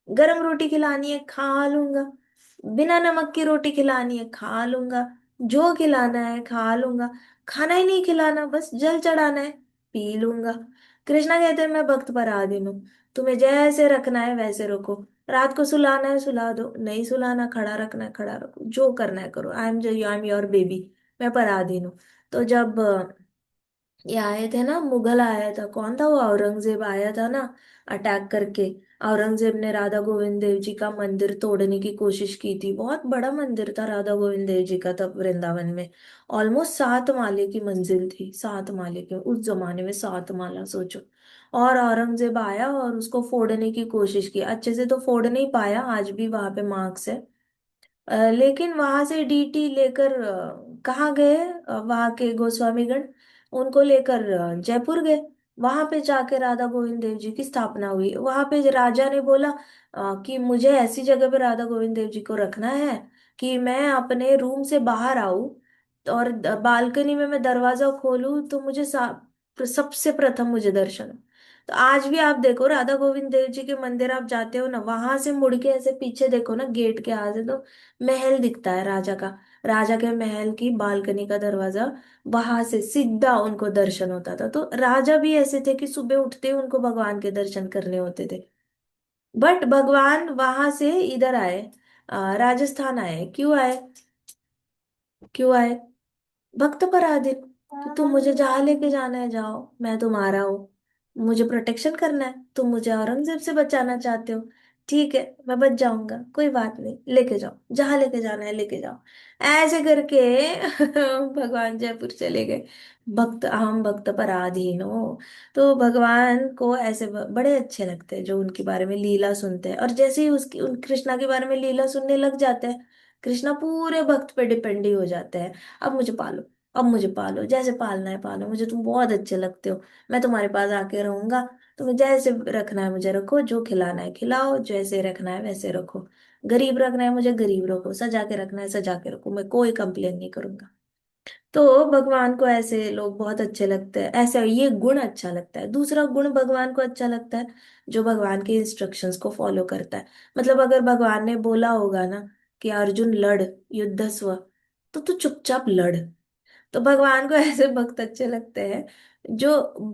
गरम रोटी खिलानी है खा लूंगा, बिना नमक की रोटी खिलानी है खा लूंगा, जो खिलाना है खा लूंगा, खाना ही नहीं खिलाना बस जल चढ़ाना है पी लूंगा। कृष्णा कहते हैं मैं भक्त पराधीन हूँ, तुम्हें जैसे रखना है वैसे रखो, रात को सुलाना है सुला दो, नहीं सुलाना खड़ा रखना है खड़ा रखो, जो करना है करो, आई एम योर बेबी, मैं पराधीन हूँ। तो जब ये आए थे ना, मुगल आया था, कौन था वो, औरंगजेब आया था ना अटैक करके, औरंगजेब ने राधा गोविंद देव जी का मंदिर तोड़ने की कोशिश की थी, बहुत बड़ा मंदिर था राधा गोविंद देव जी का तब वृंदावन में, ऑलमोस्ट 7 माले की मंजिल थी, 7 माले की, उस जमाने में 7 माला सोचो। और औरंगजेब आया और उसको फोड़ने की कोशिश की, अच्छे से तो फोड़ नहीं पाया, आज भी वहां पे मार्क्स है। लेकिन वहां से डीटी लेकर कहाँ गए, वहां के गोस्वामीगण उनको लेकर जयपुर गए, वहां पे जाके राधा गोविंद देव जी की स्थापना हुई। वहां पे राजा ने बोला कि मुझे ऐसी जगह पे राधा गोविंद देव जी को रखना है कि मैं अपने रूम से बाहर आऊं और बालकनी में मैं दरवाजा खोलूं तो मुझे सबसे प्रथम मुझे दर्शन हो। तो आज भी आप देखो राधा गोविंद देव जी के मंदिर आप जाते हो ना, वहां से मुड़ के ऐसे पीछे देखो ना गेट के आगे, तो महल दिखता है राजा का, राजा के महल की बालकनी का दरवाजा, वहां से सीधा उनको दर्शन होता था। तो राजा भी ऐसे थे कि सुबह उठते ही उनको भगवान के दर्शन करने होते थे। बट भगवान वहां से इधर आए, राजस्थान आए, क्यों आए, क्यों आए, भक्त पराधीन, कि तुम मुझे जहां लेके जाना है जाओ, मैं तुम्हारा हूँ, मुझे प्रोटेक्शन करना है, तुम मुझे औरंगजेब से बचाना चाहते हो, ठीक है मैं बच जाऊंगा, कोई बात नहीं, लेके जाओ जहां लेके जाना है लेके जाओ। ऐसे करके भगवान जयपुर चले गए, भक्त अहम भक्त पराधीन हो। तो भगवान को ऐसे बड़े अच्छे लगते हैं जो उनके बारे में लीला सुनते हैं, और जैसे ही उसकी उन कृष्णा के बारे में लीला सुनने लग जाते हैं, कृष्णा पूरे भक्त पे डिपेंड ही हो जाते हैं। अब मुझे पालो, अब मुझे पालो, जैसे पालना है पालो, मुझे तुम बहुत अच्छे लगते हो, मैं तुम्हारे पास आके रहूंगा, तुम्हें जैसे रखना है मुझे रखो, जो खिलाना है खिलाओ, जैसे रखना है वैसे रखो, गरीब रखना है मुझे गरीब रखो, सजा के रखना है सजा के रखो, मैं कोई कंप्लेन नहीं करूंगा। तो भगवान को ऐसे लोग बहुत अच्छे लगते हैं, ऐसा ये गुण अच्छा लगता है। दूसरा गुण भगवान को अच्छा लगता है जो भगवान के इंस्ट्रक्शंस को फॉलो करता है। मतलब अगर भगवान ने बोला होगा ना कि अर्जुन लड़, युद्धस्व, तो तू चुपचाप लड़। तो भगवान को ऐसे भक्त अच्छे लगते हैं जो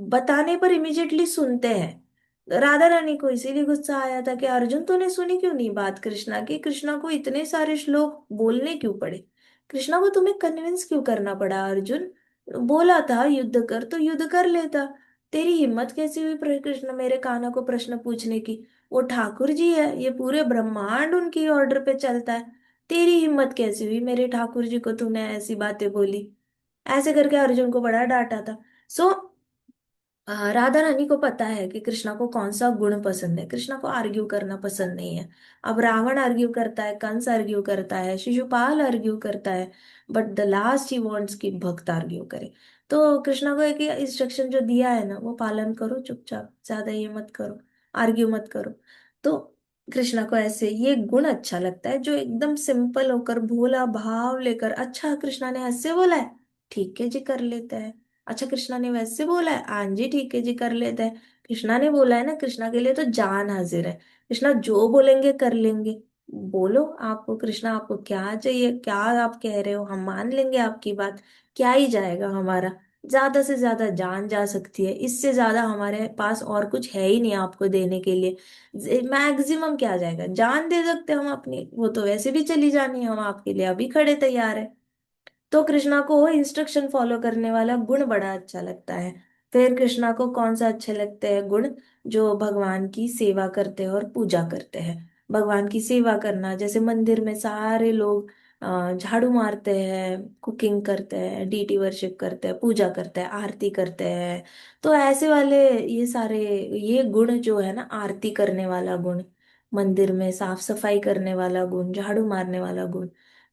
बताने पर इमिजिएटली सुनते हैं। राधा रानी को इसीलिए गुस्सा आया था कि अर्जुन तूने सुनी क्यों नहीं बात कृष्णा की, कृष्णा को इतने सारे श्लोक बोलने क्यों पड़े, कृष्णा को तुम्हें कन्विंस क्यों करना पड़ा अर्जुन, बोला था युद्ध कर तो युद्ध कर लेता, तेरी हिम्मत कैसी हुई कृष्ण मेरे कान्हा को प्रश्न पूछने की, वो ठाकुर जी है, ये पूरे ब्रह्मांड उनकी ऑर्डर पे चलता है, तेरी हिम्मत कैसी हुई मेरे ठाकुर जी को तूने ऐसी बातें बोली। ऐसे करके अर्जुन को बड़ा डांटा था। सो राधा रानी को पता है कि कृष्णा को कौन सा गुण पसंद है। कृष्णा को आर्ग्यू करना पसंद नहीं है। अब रावण आर्ग्यू करता है, कंस आर्ग्यू करता है, शिशुपाल आर्ग्यू करता है, but the last he wants कि भक्त आर्ग्यू करे। तो कृष्णा को एक इंस्ट्रक्शन जो दिया है ना, वो पालन करो चुपचाप, ज्यादा ये मत करो, आर्ग्यू मत करो। तो कृष्णा को ऐसे ये गुण अच्छा लगता है, जो एकदम सिंपल होकर भोला भाव लेकर, अच्छा कृष्णा ने ऐसे बोला है, ठीक है जी कर लेते हैं। अच्छा कृष्णा ने वैसे बोला है, हाँ जी ठीक है जी कर लेते हैं। कृष्णा ने बोला है ना, कृष्णा के लिए तो जान हाजिर है। कृष्णा जो बोलेंगे कर लेंगे। बोलो आपको, कृष्णा आपको क्या चाहिए, क्या आप कह रहे हो, हम मान लेंगे आपकी बात। क्या ही जाएगा हमारा, ज्यादा से ज्यादा जान जा सकती है, इससे ज्यादा हमारे पास और कुछ है ही नहीं आपको देने के लिए। मैक्सिमम क्या जाएगा, जान दे सकते हम अपनी, वो तो वैसे भी चली जानी है, हम आपके लिए अभी खड़े तैयार है। तो कृष्णा को इंस्ट्रक्शन फॉलो करने वाला गुण बड़ा अच्छा लगता है। फिर कृष्णा को कौन सा अच्छे लगते हैं गुण, जो भगवान की सेवा करते हैं और पूजा करते हैं। भगवान की सेवा करना, जैसे मंदिर में सारे लोग झाड़ू मारते हैं, कुकिंग करते हैं, डीटी वर्शिप करते हैं, पूजा करते हैं, आरती करते हैं। तो ऐसे वाले ये सारे ये गुण जो है ना, आरती करने वाला गुण, मंदिर में साफ सफाई करने वाला गुण, झाड़ू मारने वाला गुण,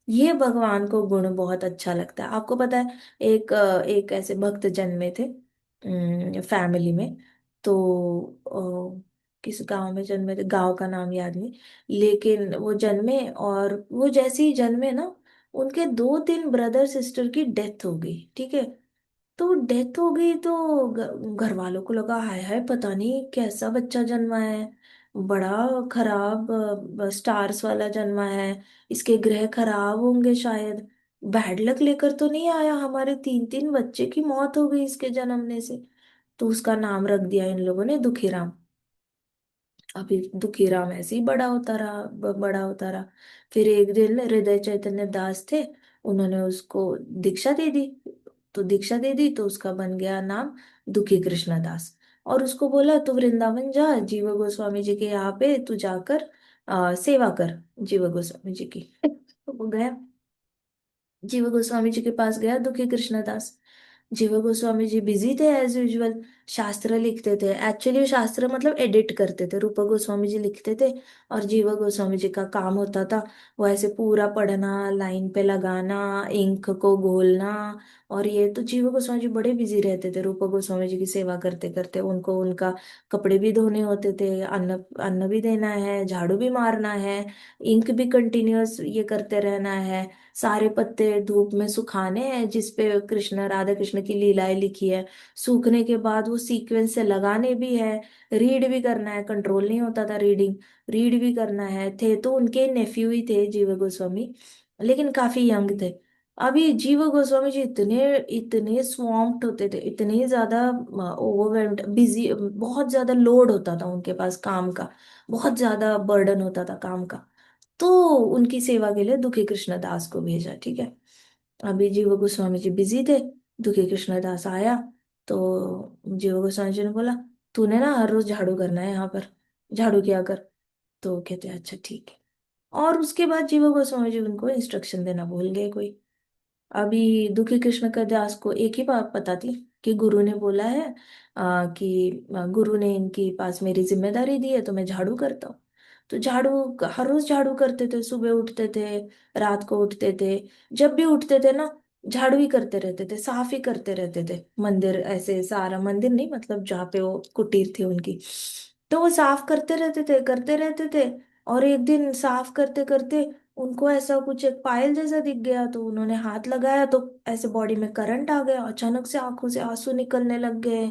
ये भगवान को गुण बहुत अच्छा लगता है। आपको पता है, एक ऐसे भक्त जन्मे थे फैमिली में। तो किस गांव में जन्मे थे, गांव का नाम याद नहीं, लेकिन वो जन्मे, और वो जैसे ही जन्मे ना, उनके 2-3 ब्रदर सिस्टर की डेथ हो गई, ठीक है। तो डेथ हो गई तो घर वालों को लगा, हाय हाय पता नहीं कैसा बच्चा जन्मा है, बड़ा खराब स्टार्स वाला जन्मा है, इसके ग्रह खराब होंगे शायद, बैड लक लेकर तो नहीं आया, हमारे 3-3 बच्चे की मौत हो गई इसके जन्मने से। तो उसका नाम रख दिया इन लोगों ने दुखीराम। अभी दुखीराम ऐसे ही बड़ा होता रहा, बड़ा होता रहा। फिर एक दिन हृदय चैतन्य दास थे, उन्होंने उसको दीक्षा दे दी। तो दीक्षा दे दी तो उसका बन गया नाम दुखी कृष्ण दास। और उसको बोला तू वृंदावन जा, जीव गोस्वामी जी के यहाँ पे तू जाकर सेवा कर जीव गोस्वामी जी की। तो वो गया, जीव गोस्वामी जी के पास गया दुखी कृष्णदास। जीव गोस्वामी जी बिजी थे एज यूजुअल, शास्त्र लिखते थे। एक्चुअली शास्त्र मतलब एडिट करते थे, रूप गोस्वामी जी लिखते थे, और जीव गोस्वामी जी का काम होता था वो ऐसे पूरा पढ़ना, लाइन पे लगाना, इंक को घोलना। और ये तो जीव गोस्वामी जी बड़े बिजी रहते थे रूप गोस्वामी जी की सेवा करते करते। उनको उनका कपड़े भी धोने होते थे, अन्न अन्न भी देना है, झाड़ू भी मारना है, इंक भी कंटिन्यूअस ये करते रहना है, सारे पत्ते धूप में सुखाने हैं जिसपे कृष्ण राधा कृष्ण की लीलाएं लिखी है, सूखने के बाद वो सीक्वेंस से लगाने भी है, रीड भी करना है, कंट्रोल नहीं होता था रीडिंग, रीड भी करना है। थे तो उनके नेफ्यू ही थे जीव गोस्वामी, लेकिन काफी यंग थे। अभी जीव गोस्वामी जी इतने इतने स्वॉम्प्ड होते थे, इतने ज्यादा ओवरवेल्म्ड, बिजी, बहुत ज्यादा लोड होता था उनके पास काम का, बहुत ज्यादा बर्डन होता था काम का। तो उनकी सेवा के लिए दुखी कृष्णदास को भेजा, ठीक है। अभी जीव गोस्वामी जी बिजी थे, दुखी कृष्णदास आया। तो जीव गोस्वामी जी ने बोला तूने ना हर रोज झाड़ू करना है यहाँ पर, झाड़ू किया कर। तो कहते अच्छा ठीक है। और उसके बाद जीव गोस्वामी जी उनको इंस्ट्रक्शन देना भूल गए कोई। अभी दुखी कृष्ण का दास को एक ही बात पता थी कि गुरु ने बोला है कि गुरु ने इनके पास मेरी जिम्मेदारी दी है तो मैं झाड़ू करता हूँ। तो झाड़ू, हर रोज झाड़ू करते थे, सुबह उठते थे, रात को उठते थे, जब भी उठते थे ना झाड़ू ही करते रहते थे, साफ ही करते रहते थे मंदिर, ऐसे सारा मंदिर नहीं, मतलब जहाँ पे वो कुटीर थी उनकी, तो वो साफ करते रहते थे, करते रहते थे। और एक दिन साफ करते करते उनको ऐसा कुछ एक पायल जैसा दिख गया, तो उन्होंने हाथ लगाया तो ऐसे बॉडी में करंट आ गया, अचानक से आंखों से आंसू निकलने लग गए,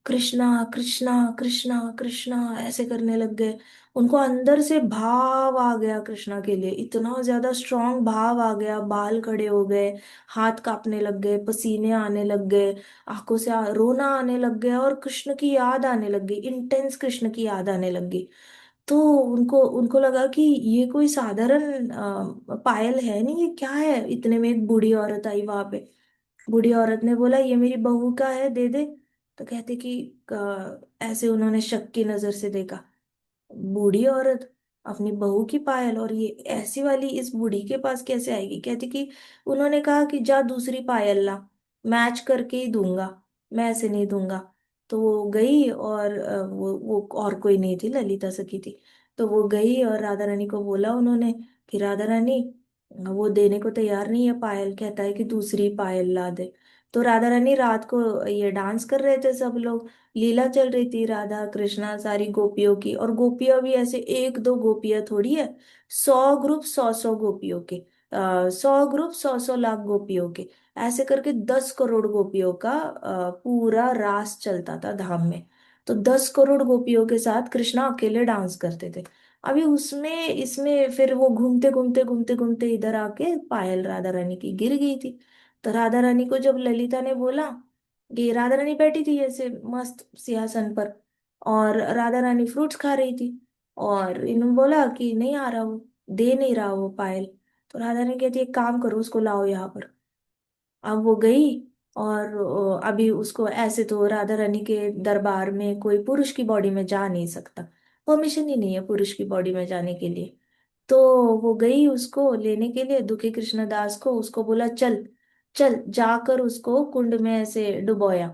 कृष्णा कृष्णा कृष्णा कृष्णा ऐसे करने लग गए। उनको अंदर से भाव आ गया कृष्णा के लिए, इतना ज्यादा स्ट्रांग भाव आ गया, बाल खड़े हो गए, हाथ कांपने लग गए, पसीने आने लग गए, आंखों से रोना आने लग गया, और कृष्ण की याद आने लग गई, इंटेंस कृष्ण की याद आने लग गई। तो उनको उनको लगा कि ये कोई साधारण पायल है नहीं, ये क्या है। इतने में एक बूढ़ी औरत आई वहां पे। बूढ़ी औरत ने बोला ये मेरी बहू का है, दे दे। तो कहते कि ऐसे उन्होंने शक की नजर से देखा, बूढ़ी औरत, अपनी बहू की पायल, और ये ऐसी वाली इस बूढ़ी के पास कैसे आएगी? कहती कि उन्होंने कहा कि जा दूसरी पायल ला, मैच करके ही दूंगा, मैं ऐसे नहीं दूंगा। तो वो गई, और वो और कोई नहीं थी, ललिता सखी थी। तो वो गई और राधा रानी को बोला उन्होंने कि राधा रानी, वो देने को तैयार नहीं है पायल, कहता है कि दूसरी पायल ला दे। तो राधा रानी रात को ये डांस कर रहे थे सब लोग, लीला चल रही थी राधा कृष्णा सारी गोपियों की, और गोपियां भी ऐसे एक दो गोपियां थोड़ी है, 100 ग्रुप 100 100 गोपियों के, 100 ग्रुप 100 100 लाख गोपियों के, ऐसे करके 10 करोड़ गोपियों का पूरा रास चलता था धाम में। तो 10 करोड़ गोपियों के साथ कृष्णा अकेले डांस करते थे। अभी उसमें इसमें फिर वो घूमते घूमते घूमते घूमते इधर आके पायल राधा रानी की गिर गई थी। तो राधा रानी को जब ललिता ने बोला, कि राधा रानी बैठी थी ऐसे मस्त सिंहासन पर, और राधा रानी फ्रूट्स खा रही थी, और इन्होंने बोला कि नहीं आ रहा वो, दे नहीं रहा वो पायल। तो राधा रानी कहती है, एक काम करो, उसको लाओ यहाँ पर। अब वो गई, और अभी उसको ऐसे तो राधा रानी के दरबार में कोई पुरुष की बॉडी में जा नहीं सकता, परमिशन ही नहीं है पुरुष की बॉडी में जाने के लिए। तो वो गई उसको लेने के लिए, दुखी कृष्णदास को, उसको बोला चल, चल जाकर उसको कुंड में ऐसे डुबोया,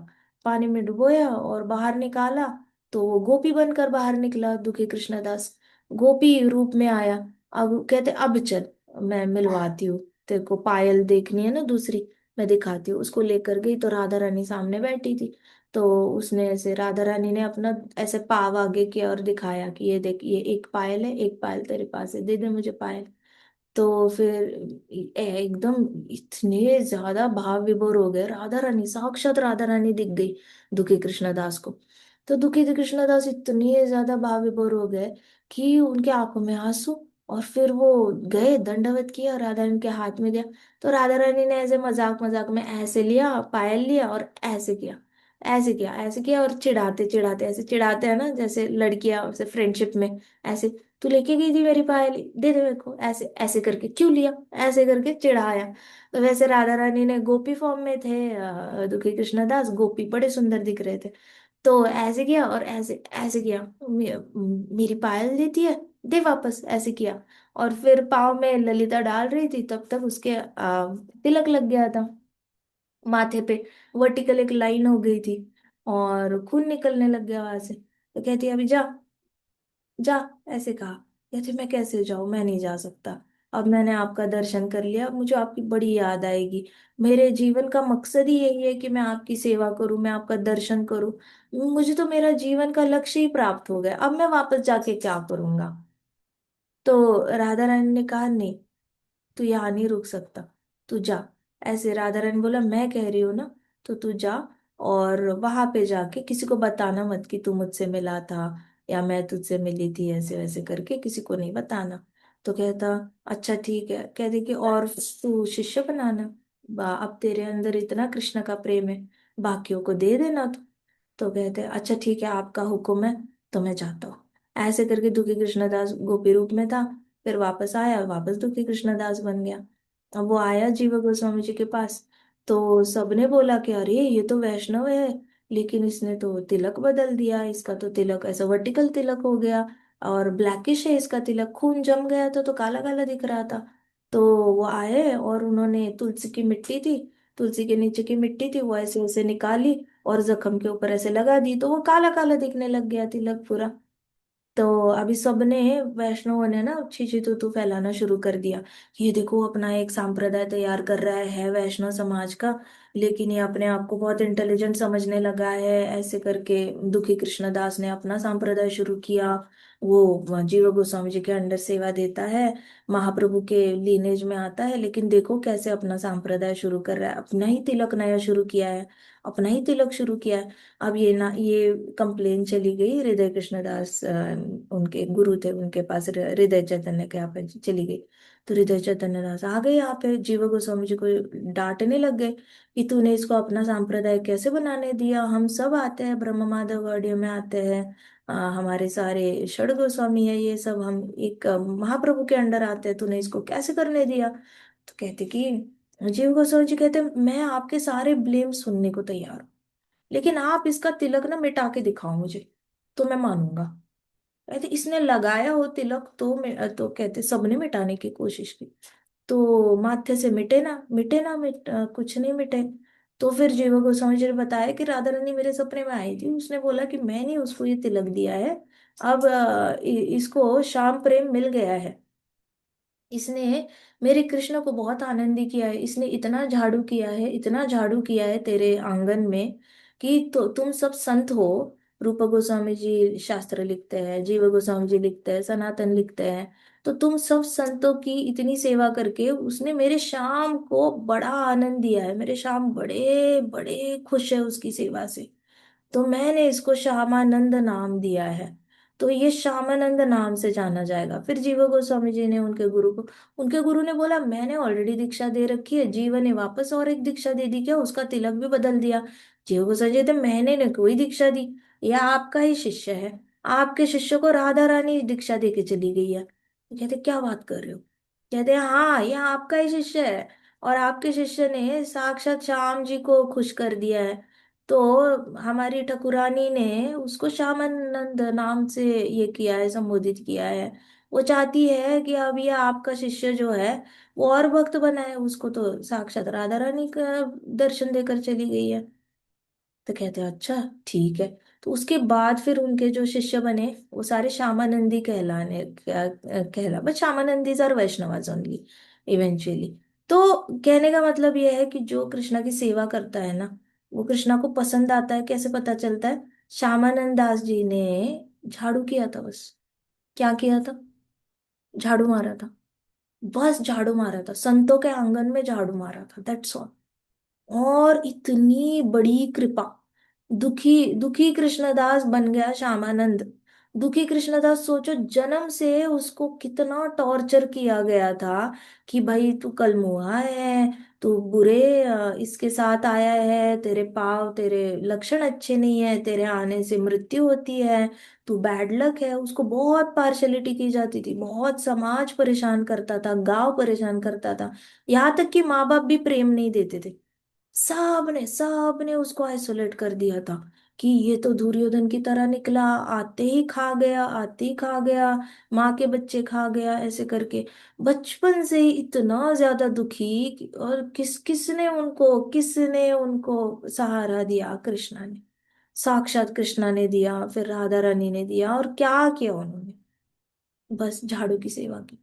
पानी में डुबोया और बाहर निकाला। तो वो गोपी बनकर बाहर निकला दुखी कृष्णदास, गोपी रूप में आया। अब कहते अब चल, मैं मिलवाती हूँ, तेरे को पायल देखनी है ना दूसरी, मैं दिखाती हूँ। उसको लेकर गई तो राधा रानी सामने बैठी थी। तो उसने ऐसे, राधा रानी ने अपना ऐसे पाव आगे किया और दिखाया कि ये देख, ये एक पायल है, एक पायल तेरे पास है, दे दे मुझे पायल। तो फिर एकदम इतने ज्यादा भाव विभोर हो गए, राधा रानी, साक्षात राधा रानी दिख गई दुखी कृष्णदास को। तो दुखी कृष्णदास इतने ज्यादा भाव विभोर हो गए कि उनके आंखों में आंसू, और फिर वो गए, दंडवत किया, राधा रानी के हाथ में दिया। तो राधा रानी ने ऐसे मजाक मजाक में ऐसे लिया, पायल लिया, और ऐसे किया, ऐसे किया, ऐसे किया, और चिढ़ाते चिढ़ाते, ऐसे चिढ़ाते हैं ना जैसे लड़कियां ऐसे फ्रेंडशिप में, ऐसे, तू लेके गई थी मेरी पायल, दे दे मेरे को, ऐसे ऐसे करके क्यों लिया, ऐसे करके चिढ़ाया। तो वैसे राधा रानी ने गोपी फॉर्म में थे, दुखी कृष्णदास गोपी बड़े सुंदर दिख रहे थे। तो ऐसे किया और ऐसे ऐसे किया, मेरी पायल देती है, दे वापस, ऐसे किया। और फिर पाँव में ललिता डाल रही थी, तब तक उसके तिलक लग गया था माथे पे, वर्टिकल एक लाइन हो गई थी, और खून निकलने लग गया वहां से। तो कहती है अभी जा, जा, ऐसे कहा। कहते मैं कैसे जाऊं, मैं नहीं जा सकता, अब मैंने आपका दर्शन कर लिया, अब मुझे आपकी बड़ी याद आएगी, मेरे जीवन का मकसद ही यही है कि मैं आपकी सेवा करूं, मैं आपका दर्शन करूं, मुझे तो मेरा जीवन का लक्ष्य ही प्राप्त हो गया, अब मैं वापस जाके क्या करूंगा? तो राधा रानी ने कहा नहीं, तू यहाँ नहीं रुक सकता, तू जा। ऐसे राधा रानी बोला, मैं कह रही हूँ ना, तो तू जा, और वहां पे जाके किसी को बताना मत कि तू मुझसे मिला था, या मैं तुझसे मिली थी, ऐसे वैसे करके किसी को नहीं बताना। तो कहता अच्छा ठीक है, कहते कि और तू शिष्य बनाना, अब तेरे अंदर इतना कृष्ण का प्रेम है, बाकियों को दे देना तू। तो कहते अच्छा ठीक है, आपका हुक्म है, तो मैं जाता हूँ। ऐसे करके दुखी कृष्णदास गोपी रूप में था, फिर वापस आया, वापस दुखी कृष्णदास बन गया। अब वो आया जीवा गोस्वामी जी के पास, तो सबने बोला कि अरे ये तो वैष्णव है, लेकिन इसने तो तिलक बदल दिया, इसका तो तिलक ऐसा वर्टिकल तिलक हो गया, और ब्लैकिश है इसका तिलक, खून जम गया था तो काला काला दिख रहा था। तो वो आए और उन्होंने तुलसी की मिट्टी थी, तुलसी के नीचे की मिट्टी थी, वो ऐसे ऐसे निकाली और जख्म के ऊपर ऐसे लगा दी, तो वो काला काला दिखने लग गया तिलक पूरा। तो अभी सबने, वैष्णवों ने ना छी छी तू फैलाना शुरू कर दिया, ये देखो अपना एक संप्रदाय तैयार कर रहा है वैष्णव समाज का, लेकिन ये अपने आप को बहुत इंटेलिजेंट समझने लगा है, ऐसे करके दुखी कृष्णदास ने अपना संप्रदाय शुरू किया। वो जीवा गोस्वामी जी के अंडर सेवा देता है, महाप्रभु के लीनेज में आता है, लेकिन देखो कैसे अपना संप्रदाय शुरू कर रहा है, अपना ही तिलक नया शुरू किया है, अपना ही तिलक शुरू किया है। अब ये ना, ये कंप्लेन चली गई हृदय कृष्णदास, उनके गुरु थे उनके पास, हृदय चैतन्य के यहाँ पे चली गई। तो हृदय चैतन्य दास आ गए यहाँ पे जीवा गोस्वामी जी को डांटने लग गए कि तूने इसको अपना संप्रदाय कैसे बनाने दिया, हम सब आते हैं, ब्रह्म माधव गौड़ियों में आते हैं, हमारे सारे षड गोस्वामी है, ये सब हम एक महाप्रभु के अंडर आते हैं, तूने इसको कैसे करने दिया? तो कहते कि जीव गोस्वामी जी कहते मैं आपके सारे ब्लेम सुनने को तैयार हूँ, लेकिन आप इसका तिलक ना मिटा के दिखाओ मुझे, तो मैं मानूंगा। कहते इसने लगाया हो तिलक तो तो कहते सबने मिटाने की कोशिश की, तो माथे से मिटे ना मिटे ना कुछ नहीं मिटे। तो फिर जीवा गोस्वामी जी ने बताया कि राधा रानी मेरे सपने में आई थी, उसने बोला कि मैंने उसको ये तिलक दिया है, अब इसको श्याम प्रेम मिल गया है, इसने मेरे कृष्ण को बहुत आनंदी किया है, इसने इतना झाड़ू किया है, इतना झाड़ू किया है तेरे आंगन में कि तो तुम सब संत हो। रूप गोस्वामी जी शास्त्र लिखते हैं, जीव गोस्वामी जी लिखते हैं, सनातन लिखते हैं, तो तुम सब संतों की इतनी सेवा करके उसने मेरे श्याम को बड़ा आनंद दिया है, मेरे श्याम बड़े बड़े खुश है उसकी सेवा से, तो मैंने इसको श्यामानंद नाम दिया है, तो ये श्यामानंद नाम से जाना जाएगा। फिर जीव गोस्वामी जी ने उनके गुरु को, उनके गुरु ने बोला मैंने ऑलरेडी दीक्षा दे रखी है, जीव ने वापस और एक दीक्षा दे दी क्या, उसका तिलक भी बदल दिया। जीव गोस्वामी जी थे मैंने ने कोई दीक्षा दी, यह आपका ही शिष्य है, आपके शिष्य को राधा रानी दीक्षा दे के चली गई है। कहते क्या बात कर रहे हो, कहते हाँ यह आपका ही शिष्य है, और आपके शिष्य ने साक्षात श्याम जी को खुश कर दिया है, तो हमारी ठाकुरानी ने उसको श्यामानंद नाम से ये किया है, संबोधित किया है। वो चाहती है कि अब ये आपका शिष्य जो है वो और भक्त बनाए, उसको तो साक्षात राधा रानी का दर्शन देकर चली गई है। तो कहते हैं अच्छा ठीक है। तो उसके बाद फिर उनके जो शिष्य बने वो सारे श्यामानंदी कहला, but Shyamanandis are Vaishnavas only eventually. तो कहने का मतलब यह है कि जो कृष्णा की सेवा करता है ना, वो कृष्णा को पसंद आता है, कैसे पता चलता है, श्यामानंद दास जी ने झाड़ू किया था बस, क्या किया था, झाड़ू मारा था, बस झाड़ू मारा था, संतों के आंगन में झाड़ू मारा था, दैट्स ऑल। और इतनी बड़ी कृपा, दुखी दुखी कृष्णदास बन गया श्यामानंद। दुखी कृष्णदास सोचो, जन्म से उसको कितना टॉर्चर किया गया था कि भाई तू कल मुआ है, तू बुरे इसके साथ आया है, तेरे पाव तेरे लक्षण अच्छे नहीं है, तेरे आने से मृत्यु होती है, तू बैड लक है। उसको बहुत पार्शलिटी की जाती थी, बहुत समाज परेशान करता था, गांव परेशान करता था, यहाँ तक कि माँ बाप भी प्रेम नहीं देते थे। सब ने उसको आइसोलेट कर दिया था कि ये तो दुर्योधन की तरह निकला, आते ही खा गया, आते ही खा गया, माँ के बच्चे खा गया, ऐसे करके बचपन से ही इतना ज्यादा दुखी और किसने उनको सहारा दिया, कृष्णा ने, साक्षात कृष्णा ने दिया, फिर राधा रानी ने दिया, और क्या किया उन्होंने, बस झाड़ू की सेवा की।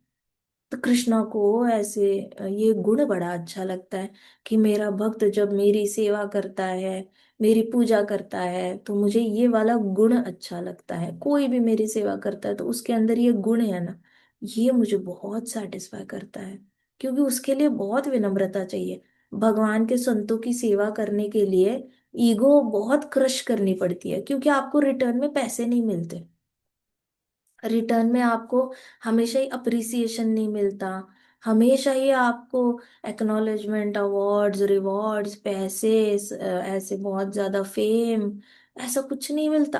तो कृष्णा को ऐसे ये गुण बड़ा अच्छा लगता है कि मेरा भक्त जब मेरी सेवा करता है, मेरी पूजा करता है, तो मुझे ये वाला गुण अच्छा लगता है, कोई भी मेरी सेवा करता है तो उसके अंदर ये गुण है ना, ये मुझे बहुत सेटिस्फाई करता है, क्योंकि उसके लिए बहुत विनम्रता चाहिए। भगवान के संतों की सेवा करने के लिए ईगो बहुत क्रश करनी पड़ती है, क्योंकि आपको रिटर्न में पैसे नहीं मिलते, रिटर्न में आपको हमेशा ही अप्रिसिएशन नहीं मिलता, हमेशा ही आपको एक्नॉलेजमेंट, अवार्ड्स, रिवॉर्ड्स, पैसे, ऐसे बहुत ज्यादा फेम, ऐसा कुछ नहीं मिलता।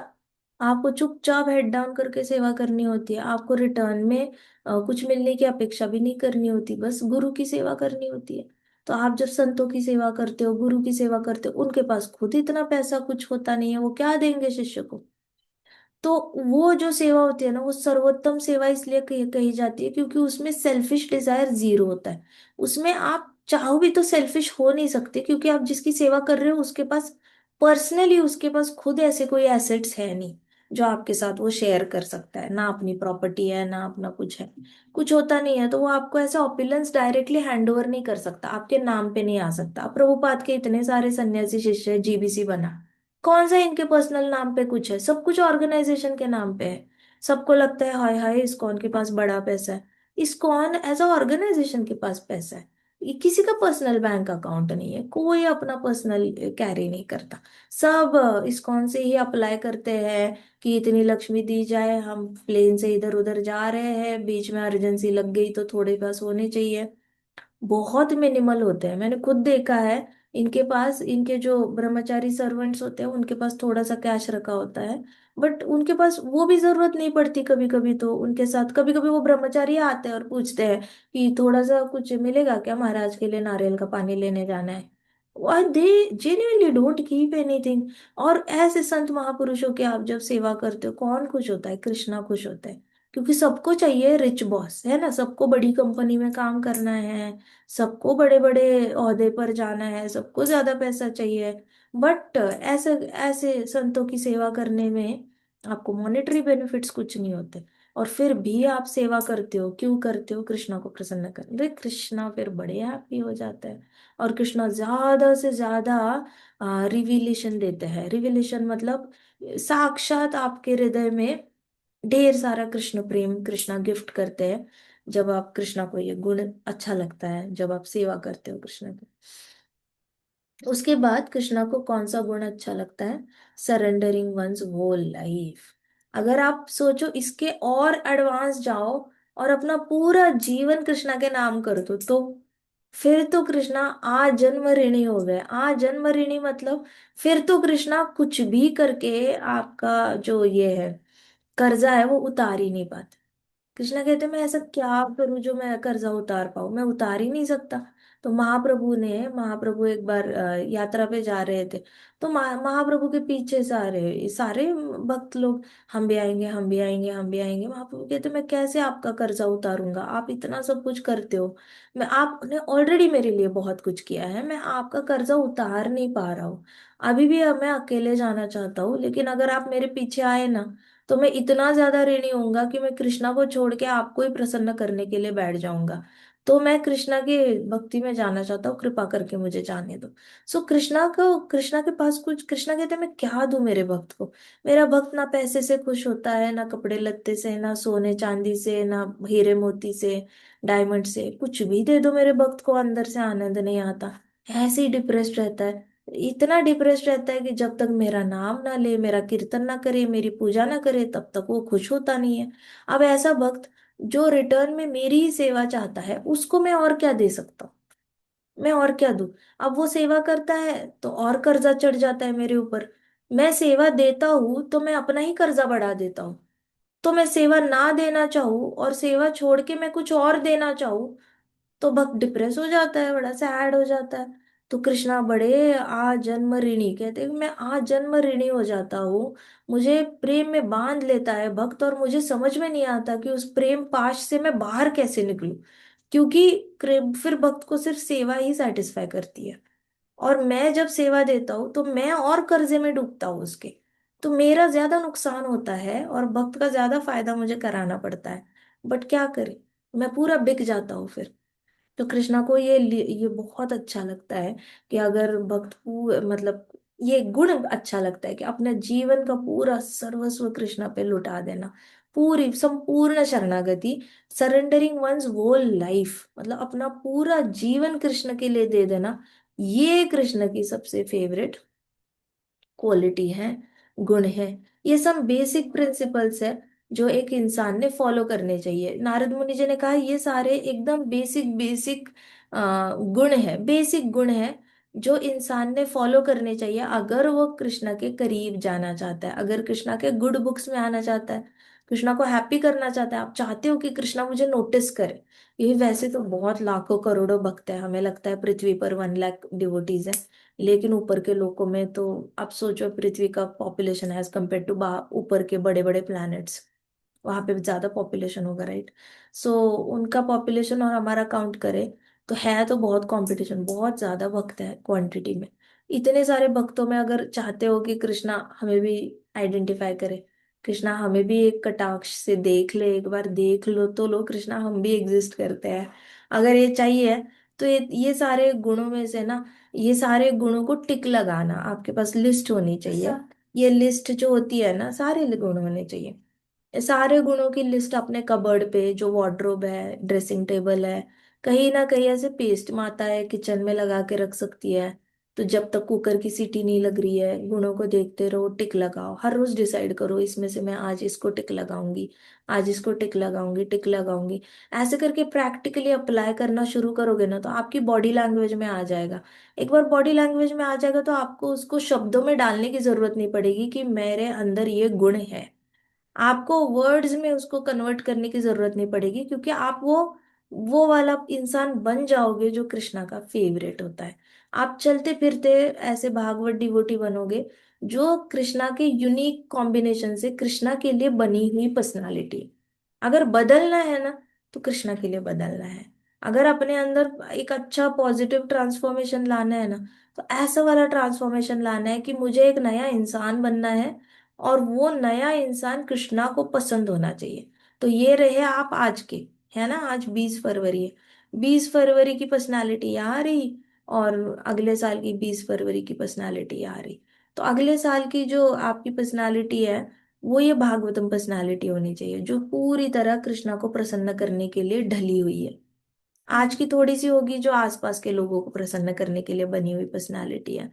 आपको चुपचाप हेड डाउन करके सेवा करनी होती है, आपको रिटर्न में कुछ मिलने की अपेक्षा भी नहीं करनी होती, बस गुरु की सेवा करनी होती है। तो आप जब संतों की सेवा करते हो, गुरु की सेवा करते हो, उनके पास खुद इतना पैसा कुछ होता नहीं है, वो क्या देंगे शिष्य को। तो वो जो सेवा होती है ना, वो सर्वोत्तम सेवा इसलिए कही जाती है क्योंकि उसमें सेल्फिश डिजायर जीरो होता है। उसमें आप चाहो भी तो सेल्फिश हो नहीं सकते, क्योंकि आप जिसकी सेवा कर रहे हो उसके पास पर्सनली, उसके पास खुद ऐसे कोई एसेट्स है नहीं जो आपके साथ वो शेयर कर सकता है, ना अपनी प्रॉपर्टी है, ना अपना कुछ है, कुछ होता नहीं है, तो वो आपको ऐसा ऑपुलेंस डायरेक्टली हैंड ओवर नहीं कर सकता, आपके नाम पे नहीं आ सकता। प्रभुपाद के इतने सारे सन्यासी शिष्य, जीबीसी बना, कौन सा इनके पर्सनल नाम पे कुछ है, सब कुछ ऑर्गेनाइजेशन के नाम पे है। सबको लगता है हाय हाय इस्कॉन के पास बड़ा पैसा है, इस्कॉन एज अ ऑर्गेनाइजेशन के पास पैसा है, ये किसी का पर्सनल बैंक अकाउंट नहीं है, कोई अपना पर्सनल कैरी नहीं करता। सब इस्कॉन से ही अप्लाई करते हैं कि इतनी लक्ष्मी दी जाए, हम प्लेन से इधर उधर जा रहे हैं, बीच में इमरजेंसी लग गई तो थोड़े पास होने चाहिए, बहुत मिनिमल होते हैं, मैंने खुद देखा है। इनके पास, इनके जो ब्रह्मचारी सर्वेंट्स होते हैं उनके पास थोड़ा सा कैश रखा होता है, बट उनके पास वो भी जरूरत नहीं पड़ती, कभी कभी तो उनके साथ कभी कभी वो ब्रह्मचारी आते हैं और पूछते हैं कि थोड़ा सा कुछ मिलेगा क्या, महाराज के लिए नारियल का पानी लेने जाना है। और दे जेन्युइनली डोंट कीप एनीथिंग। और ऐसे संत महापुरुषों के आप जब सेवा करते हो, कौन खुश होता है? कृष्णा खुश होता है। क्योंकि सबको चाहिए रिच बॉस, है ना, सबको बड़ी कंपनी में काम करना है, सबको बड़े बड़े ओहदे पर जाना है, सबको ज्यादा पैसा चाहिए। बट ऐसे ऐसे संतों की सेवा करने में आपको मॉनेटरी बेनिफिट्स कुछ नहीं होते, और फिर भी आप सेवा करते हो। क्यों करते हो? कृष्णा को प्रसन्न करने। अरे कृष्णा फिर बड़े हैप्पी हो जाते हैं, और कृष्णा ज्यादा से ज्यादा रिविलेशन देते हैं। रिविलेशन मतलब साक्षात आपके हृदय में ढेर सारा कृष्ण प्रेम कृष्णा गिफ्ट करते हैं। जब आप कृष्णा को ये गुण अच्छा लगता है, जब आप सेवा करते हो कृष्णा की। उसके बाद कृष्णा को कौन सा गुण अच्छा लगता है? Surrendering one's whole life. अगर आप सोचो इसके और एडवांस जाओ और अपना पूरा जीवन कृष्णा के नाम कर दो, तो फिर तो कृष्णा आजन्म ऋणी हो गए। आजन्म ऋणी मतलब फिर तो कृष्णा कुछ भी करके आपका जो ये है कर्जा है वो उतार ही नहीं पाते। कृष्णा कहते मैं ऐसा क्या करूं जो मैं कर्जा उतार पाऊं? मैं उतार ही नहीं सकता। तो महाप्रभु एक बार यात्रा पे जा रहे थे। तो महाप्रभु के पीछे सारे सारे भक्त लोग, हम भी आएंगे, हम भी आएंगे, हम भी आएंगे। महाप्रभु कहते मैं कैसे आपका कर्जा उतारूंगा? आप इतना सब कुछ करते हो, मैं आपने ऑलरेडी मेरे लिए बहुत कुछ किया है, मैं आपका कर्जा उतार नहीं पा रहा हूँ। अभी भी मैं अकेले जाना चाहता हूँ, लेकिन अगर आप मेरे पीछे आए ना, तो मैं इतना ज्यादा ऋणी होऊंगा कि मैं कृष्णा को छोड़ के आपको ही प्रसन्न करने के लिए बैठ जाऊंगा। तो मैं कृष्णा की भक्ति में जाना चाहता हूँ, कृपा करके मुझे जाने दो। सो कृष्णा के पास कुछ, कृष्णा कहते हैं मैं क्या दूं मेरे भक्त को? मेरा भक्त ना पैसे से खुश होता है, ना कपड़े लत्ते से, ना सोने चांदी से, ना हीरे मोती से, डायमंड से। कुछ भी दे दो मेरे भक्त को, अंदर से आनंद नहीं आता। ऐसे ही डिप्रेस्ड रहता है। इतना डिप्रेस्ड रहता है कि जब तक मेरा नाम ना ले, मेरा कीर्तन ना करे, मेरी पूजा ना करे, तब तक वो खुश होता नहीं है। अब ऐसा भक्त जो रिटर्न में मेरी ही सेवा चाहता है, उसको मैं और क्या दे सकता हूँ? मैं और क्या दूं? अब वो सेवा करता है तो और कर्जा चढ़ जाता है मेरे ऊपर। मैं सेवा देता हूं तो मैं अपना ही कर्जा बढ़ा देता हूँ। तो मैं सेवा ना देना चाहूँ और सेवा छोड़ के मैं कुछ और देना चाहूँ, तो भक्त डिप्रेस हो जाता है, बड़ा सैड हो जाता है। तो कृष्णा बड़े आजन्म ऋणी, कहते हैं कि मैं आजन्म ऋणी हो जाता हूँ। मुझे प्रेम में बांध लेता है भक्त, और मुझे समझ में नहीं आता कि उस प्रेम पाश से मैं बाहर कैसे निकलूं। क्योंकि फिर भक्त को सिर्फ सेवा ही सेटिस्फाई करती है, और मैं जब सेवा देता हूँ तो मैं और कर्जे में डूबता हूँ उसके। तो मेरा ज्यादा नुकसान होता है और भक्त का ज्यादा फायदा मुझे कराना पड़ता है। बट क्या करें, मैं पूरा बिक जाता हूँ फिर। तो कृष्णा को ये बहुत अच्छा लगता है कि अगर मतलब ये गुण अच्छा लगता है कि अपने जीवन का पूरा सर्वस्व कृष्णा पे लुटा देना, पूरी संपूर्ण शरणागति। सरेंडरिंग वंस होल लाइफ मतलब अपना पूरा जीवन कृष्ण के लिए दे देना। ये कृष्ण की सबसे फेवरेट क्वालिटी है, गुण है। ये सब बेसिक प्रिंसिपल्स है जो एक इंसान ने फॉलो करने चाहिए। नारद मुनि जी ने कहा ये सारे एकदम बेसिक बेसिक गुण है, बेसिक गुण है जो इंसान ने फॉलो करने चाहिए अगर वो कृष्णा के करीब जाना चाहता है, अगर कृष्णा के गुड बुक्स में आना चाहता है, कृष्णा को हैप्पी करना चाहता है। आप चाहते हो कि कृष्णा मुझे नोटिस करे। ये वैसे तो बहुत लाखों करोड़ों भक्त है, हमें लगता है पृथ्वी पर 1 लाख डिवोटीज है, लेकिन ऊपर के लोकों में तो आप सोचो पृथ्वी का पॉपुलेशन एज कम्पेयर टू ऊपर के बड़े बड़े प्लैनेट्स, वहां पे ज्यादा पॉपुलेशन होगा, राइट? सो उनका पॉपुलेशन और हमारा काउंट करें तो है तो बहुत कंपटीशन, बहुत ज्यादा भक्त है क्वांटिटी में। इतने सारे भक्तों में अगर चाहते हो कि कृष्णा हमें भी आइडेंटिफाई करे, कृष्णा हमें भी एक कटाक्ष से देख ले, एक बार देख लो तो लो कृष्णा हम भी एग्जिस्ट करते हैं, अगर ये चाहिए, तो ये सारे गुणों में से ना, ये सारे गुणों को टिक लगाना आपके पास लिस्ट होनी चाहिए। ये लिस्ट जो होती है ना, सारे गुण होने चाहिए। सारे गुणों की लिस्ट अपने कबर्ड पे, जो वार्डरोब है, ड्रेसिंग टेबल है, कहीं ना कहीं ऐसे पेस्ट माता है किचन में लगा के रख सकती है। तो जब तक कुकर की सीटी नहीं लग रही है, गुणों को देखते रहो, टिक लगाओ, हर रोज डिसाइड करो इसमें से मैं आज इसको टिक लगाऊंगी, आज इसको टिक लगाऊंगी, टिक लगाऊंगी। ऐसे करके प्रैक्टिकली अप्लाई करना शुरू करोगे ना, तो आपकी बॉडी लैंग्वेज में आ जाएगा। एक बार बॉडी लैंग्वेज में आ जाएगा तो आपको उसको शब्दों में डालने की जरूरत नहीं पड़ेगी कि मेरे अंदर ये गुण है। आपको वर्ड्स में उसको कन्वर्ट करने की जरूरत नहीं पड़ेगी, क्योंकि आप वो वो वाला इंसान बन जाओगे जो कृष्णा का फेवरेट होता है। आप चलते फिरते ऐसे भागवत डिवोटी बनोगे जो कृष्णा के यूनिक कॉम्बिनेशन से कृष्णा के लिए बनी हुई पर्सनालिटी। अगर बदलना है ना तो कृष्णा के लिए बदलना है। अगर अपने अंदर एक अच्छा पॉजिटिव ट्रांसफॉर्मेशन लाना है ना तो ऐसा वाला ट्रांसफॉर्मेशन लाना है कि मुझे एक नया इंसान बनना है और वो नया इंसान कृष्णा को पसंद होना चाहिए। तो ये रहे आप आज के, है ना, आज 20 फरवरी है, 20 फरवरी की पर्सनालिटी आ रही और अगले साल की 20 फरवरी की पर्सनालिटी आ रही। तो अगले साल की जो आपकी पर्सनालिटी है वो ये भागवतम पर्सनालिटी होनी चाहिए जो पूरी तरह कृष्णा को प्रसन्न करने के लिए ढली हुई है। आज की थोड़ी सी होगी जो आसपास के लोगों को प्रसन्न करने के लिए बनी हुई पर्सनालिटी है।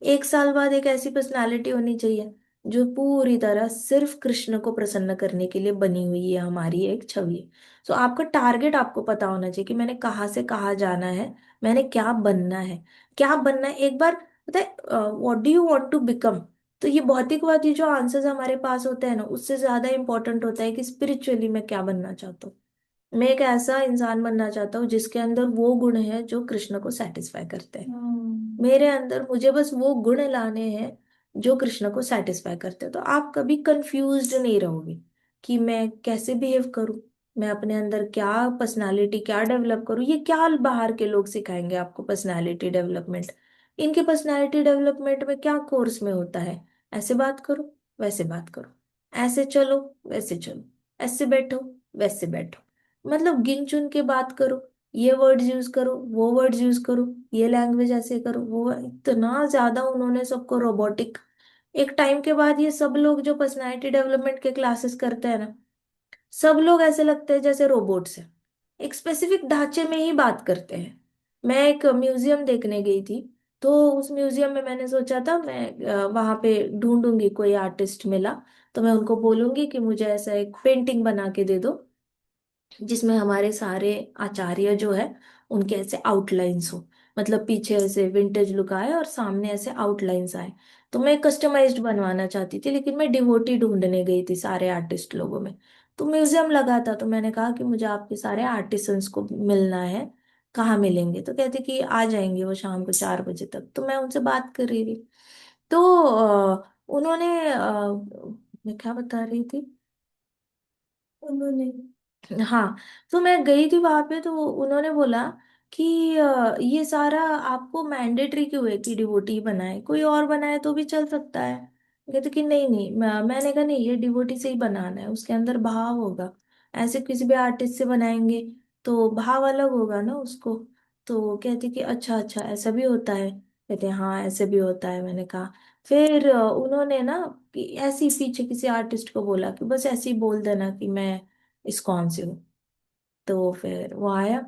एक साल बाद एक ऐसी पर्सनालिटी होनी चाहिए जो पूरी तरह सिर्फ कृष्ण को प्रसन्न करने के लिए बनी हुई है, हमारी एक छवि। सो आपका टारगेट आपको पता होना चाहिए कि मैंने कहाँ से कहाँ जाना है, मैंने क्या बनना है। क्या बनना है एक बार पता है, what do you want to become. तो ये भौतिकवादी जो आंसर्स हमारे पास होते हैं ना उससे ज्यादा इंपॉर्टेंट होता है कि स्पिरिचुअली मैं क्या बनना चाहता हूँ। मैं एक ऐसा इंसान बनना चाहता हूँ जिसके अंदर वो गुण है जो कृष्ण को सेटिस्फाई करते हैं। मेरे अंदर मुझे बस वो गुण लाने हैं जो कृष्ण को सेटिस्फाई करते हैं। तो आप कभी कंफ्यूज्ड नहीं रहोगे कि मैं कैसे बिहेव करूं, मैं अपने अंदर क्या पर्सनालिटी क्या डेवलप करूं। ये क्या बाहर के लोग सिखाएंगे आपको पर्सनालिटी डेवलपमेंट। इनके पर्सनालिटी डेवलपमेंट में क्या कोर्स में होता है, ऐसे बात करो वैसे बात करो, ऐसे चलो वैसे चलो, ऐसे बैठो वैसे बैठो, मतलब गिन चुन के बात करो, ये वर्ड्स यूज करो वो वर्ड्स यूज करो, ये लैंग्वेज ऐसे करो वो। इतना ज्यादा उन्होंने सबको रोबोटिक। एक टाइम के बाद ये सब लोग जो पर्सनालिटी डेवलपमेंट के क्लासेस करते हैं ना सब लोग ऐसे लगते हैं जैसे रोबोट्स हैं, एक स्पेसिफिक ढांचे में ही बात करते हैं। मैं एक म्यूजियम देखने गई थी, तो उस म्यूजियम में मैंने सोचा था मैं वहां पे ढूंढूंगी कोई आर्टिस्ट मिला तो मैं उनको बोलूंगी कि मुझे ऐसा एक पेंटिंग बना के दे दो जिसमें हमारे सारे आचार्य जो है उनके ऐसे आउटलाइंस हो, मतलब पीछे ऐसे विंटेज लुक आए और सामने ऐसे आउटलाइंस आए। तो मैं कस्टमाइज्ड बनवाना चाहती थी लेकिन मैं डिवोटी ढूंढने गई थी सारे आर्टिस्ट लोगों में। तो म्यूजियम लगा था तो मैंने कहा कि मुझे आपके सारे आर्टिसंस को मिलना है, कहाँ मिलेंगे। तो कहते कि आ जाएंगे वो शाम को 4 बजे तक। तो मैं उनसे बात कर रही थी तो उन्होंने मैं क्या बता रही थी, उन्होंने, हाँ, तो मैं गई थी वहां पे तो उन्होंने बोला कि ये सारा आपको मैंडेटरी क्यों है कि डिवोटी बनाए, कोई और बनाए तो भी चल सकता है। कहते कि नहीं नहीं मैंने कहा नहीं ये डिवोटी से ही बनाना है, उसके अंदर भाव होगा। ऐसे किसी भी आर्टिस्ट से बनाएंगे तो भाव अलग होगा ना उसको। तो कहते कि अच्छा अच्छा ऐसा भी होता है। कहते हाँ ऐसे भी होता है। मैंने कहा फिर उन्होंने ना कि ऐसे ही पीछे किसी आर्टिस्ट को बोला कि बस ऐसे ही बोल देना कि मैं इस्कॉन से हूँ। तो फिर वो आया,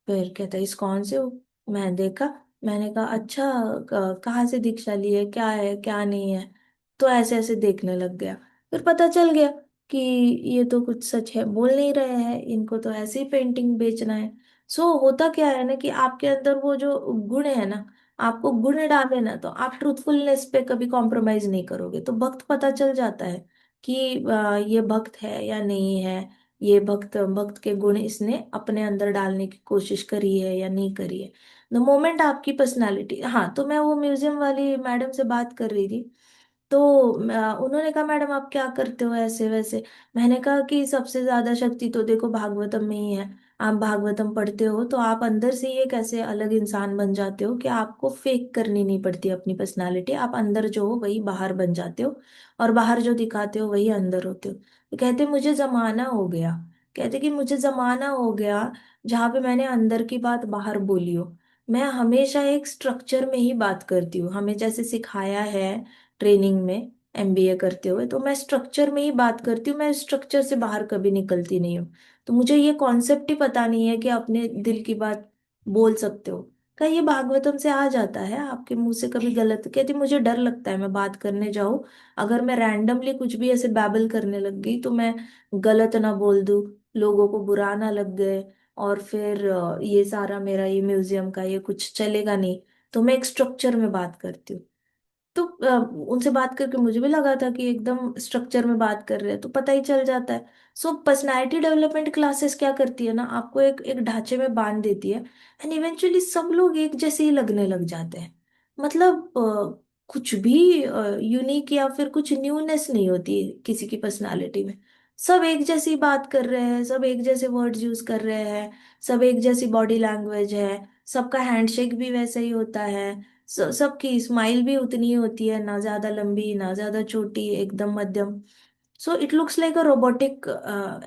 फिर कहता इस्कॉन से हूँ। मैं देखा, मैंने कहा अच्छा कहाँ से दीक्षा ली है क्या नहीं है। तो ऐसे ऐसे देखने लग गया। फिर पता चल गया कि ये तो कुछ सच है बोल नहीं रहे हैं, इनको तो ऐसे ही पेंटिंग बेचना है। सो होता क्या है ना कि आपके अंदर वो जो गुण है ना, आपको गुण डाले ना तो आप ट्रूथफुलनेस पे कभी कॉम्प्रोमाइज नहीं करोगे। तो भक्त पता चल जाता है कि ये भक्त है या नहीं है, ये भक्त भक्त के गुण इसने अपने अंदर डालने की कोशिश करी है या नहीं करी है। द मोमेंट आपकी पर्सनालिटी, हाँ, तो मैं वो म्यूजियम वाली मैडम से बात कर रही थी। तो उन्होंने कहा मैडम आप क्या करते हो ऐसे वैसे। मैंने कहा कि सबसे ज्यादा शक्ति तो देखो भागवतम में ही है। आप भागवतम पढ़ते हो तो आप अंदर से ही एक ऐसे अलग इंसान बन जाते हो कि आपको फेक करनी नहीं पड़ती अपनी पर्सनालिटी, आप अंदर जो हो वही बाहर बन जाते हो और बाहर जो दिखाते हो वही अंदर होते हो। तो कहते मुझे जमाना हो गया, कहते कि मुझे जमाना हो गया जहाँ पे मैंने अंदर की बात बाहर बोली हो। मैं हमेशा एक स्ट्रक्चर में ही बात करती हूँ, हमें जैसे सिखाया है ट्रेनिंग में एमबीए करते हुए, तो मैं स्ट्रक्चर में ही बात करती हूँ, मैं स्ट्रक्चर से बाहर कभी निकलती नहीं हूँ। तो मुझे ये कॉन्सेप्ट ही पता नहीं है कि अपने दिल की बात बोल सकते हो। क्या ये भागवतम से आ जाता है आपके मुंह से कभी गलत। कहती मुझे डर लगता है मैं बात करने जाऊं, अगर मैं रैंडमली कुछ भी ऐसे बैबल करने लग गई तो मैं गलत ना बोल दूं, लोगों को बुरा ना लग गए और फिर ये सारा मेरा ये म्यूजियम का ये कुछ चलेगा नहीं। तो मैं एक स्ट्रक्चर में बात करती हूँ। तो उनसे बात करके मुझे भी लगा था कि एकदम स्ट्रक्चर में बात कर रहे हैं, तो पता ही चल जाता है। सो पर्सनालिटी डेवलपमेंट क्लासेस क्या करती है ना, आपको एक एक ढांचे में बांध देती है, एंड इवेंचुअली सब लोग एक जैसे ही लगने लग जाते हैं। मतलब कुछ भी यूनिक या फिर कुछ न्यूनेस नहीं होती है किसी की पर्सनालिटी में। सब एक जैसी बात कर रहे हैं, सब एक जैसे वर्ड्स यूज कर रहे हैं, सब एक जैसी बॉडी लैंग्वेज है, सबका हैंडशेक भी वैसा ही होता है, सबकी स्माइल भी उतनी ही होती है, ना ज्यादा लंबी ना ज्यादा छोटी, एकदम मध्यम। So it looks like a robotic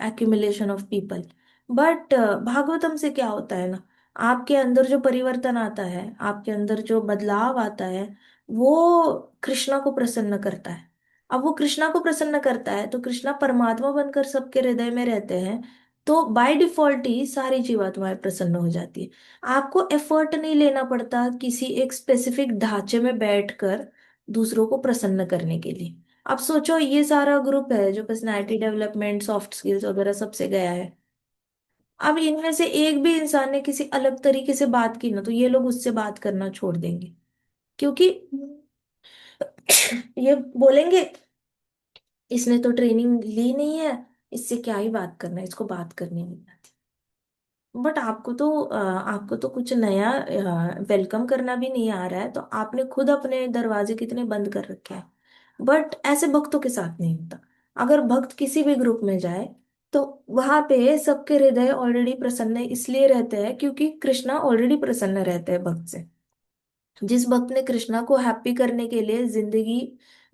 accumulation of people. But Bhagavatam से क्या होता है ना, आपके अंदर जो परिवर्तन आता है, आपके अंदर जो बदलाव आता है, वो कृष्णा को प्रसन्न करता है। अब वो कृष्णा को प्रसन्न करता है, तो कृष्णा परमात्मा बनकर सबके हृदय में रहते हैं, तो बाय डिफॉल्ट ही सारी जीवात्माएं प्रसन्न हो जाती है। आपको एफर्ट नहीं लेना पड़ता किसी एक स्पेसिफिक ढांचे में बैठकर दूसरों को प्रसन्न करने के लिए। अब सोचो, ये सारा ग्रुप है जो पर्सनालिटी डेवलपमेंट, सॉफ्ट स्किल्स वगैरह सबसे गया है। अब इनमें से एक भी इंसान ने किसी अलग तरीके से बात की ना, तो ये लोग उससे बात करना छोड़ देंगे, क्योंकि ये बोलेंगे इसने तो ट्रेनिंग ली नहीं है, इससे क्या ही बात करना है, इसको बात करनी नहीं आती। बट आपको तो कुछ नया वेलकम करना भी नहीं आ रहा है, तो आपने खुद अपने दरवाजे कितने बंद कर रखे हैं। बट ऐसे भक्तों के साथ नहीं होता। अगर भक्त किसी भी ग्रुप में जाए, तो वहां पे सबके हृदय ऑलरेडी प्रसन्न इसलिए रहते हैं क्योंकि कृष्णा ऑलरेडी प्रसन्न रहते हैं भक्त से। जिस भक्त ने कृष्णा को हैप्पी करने के लिए जिंदगी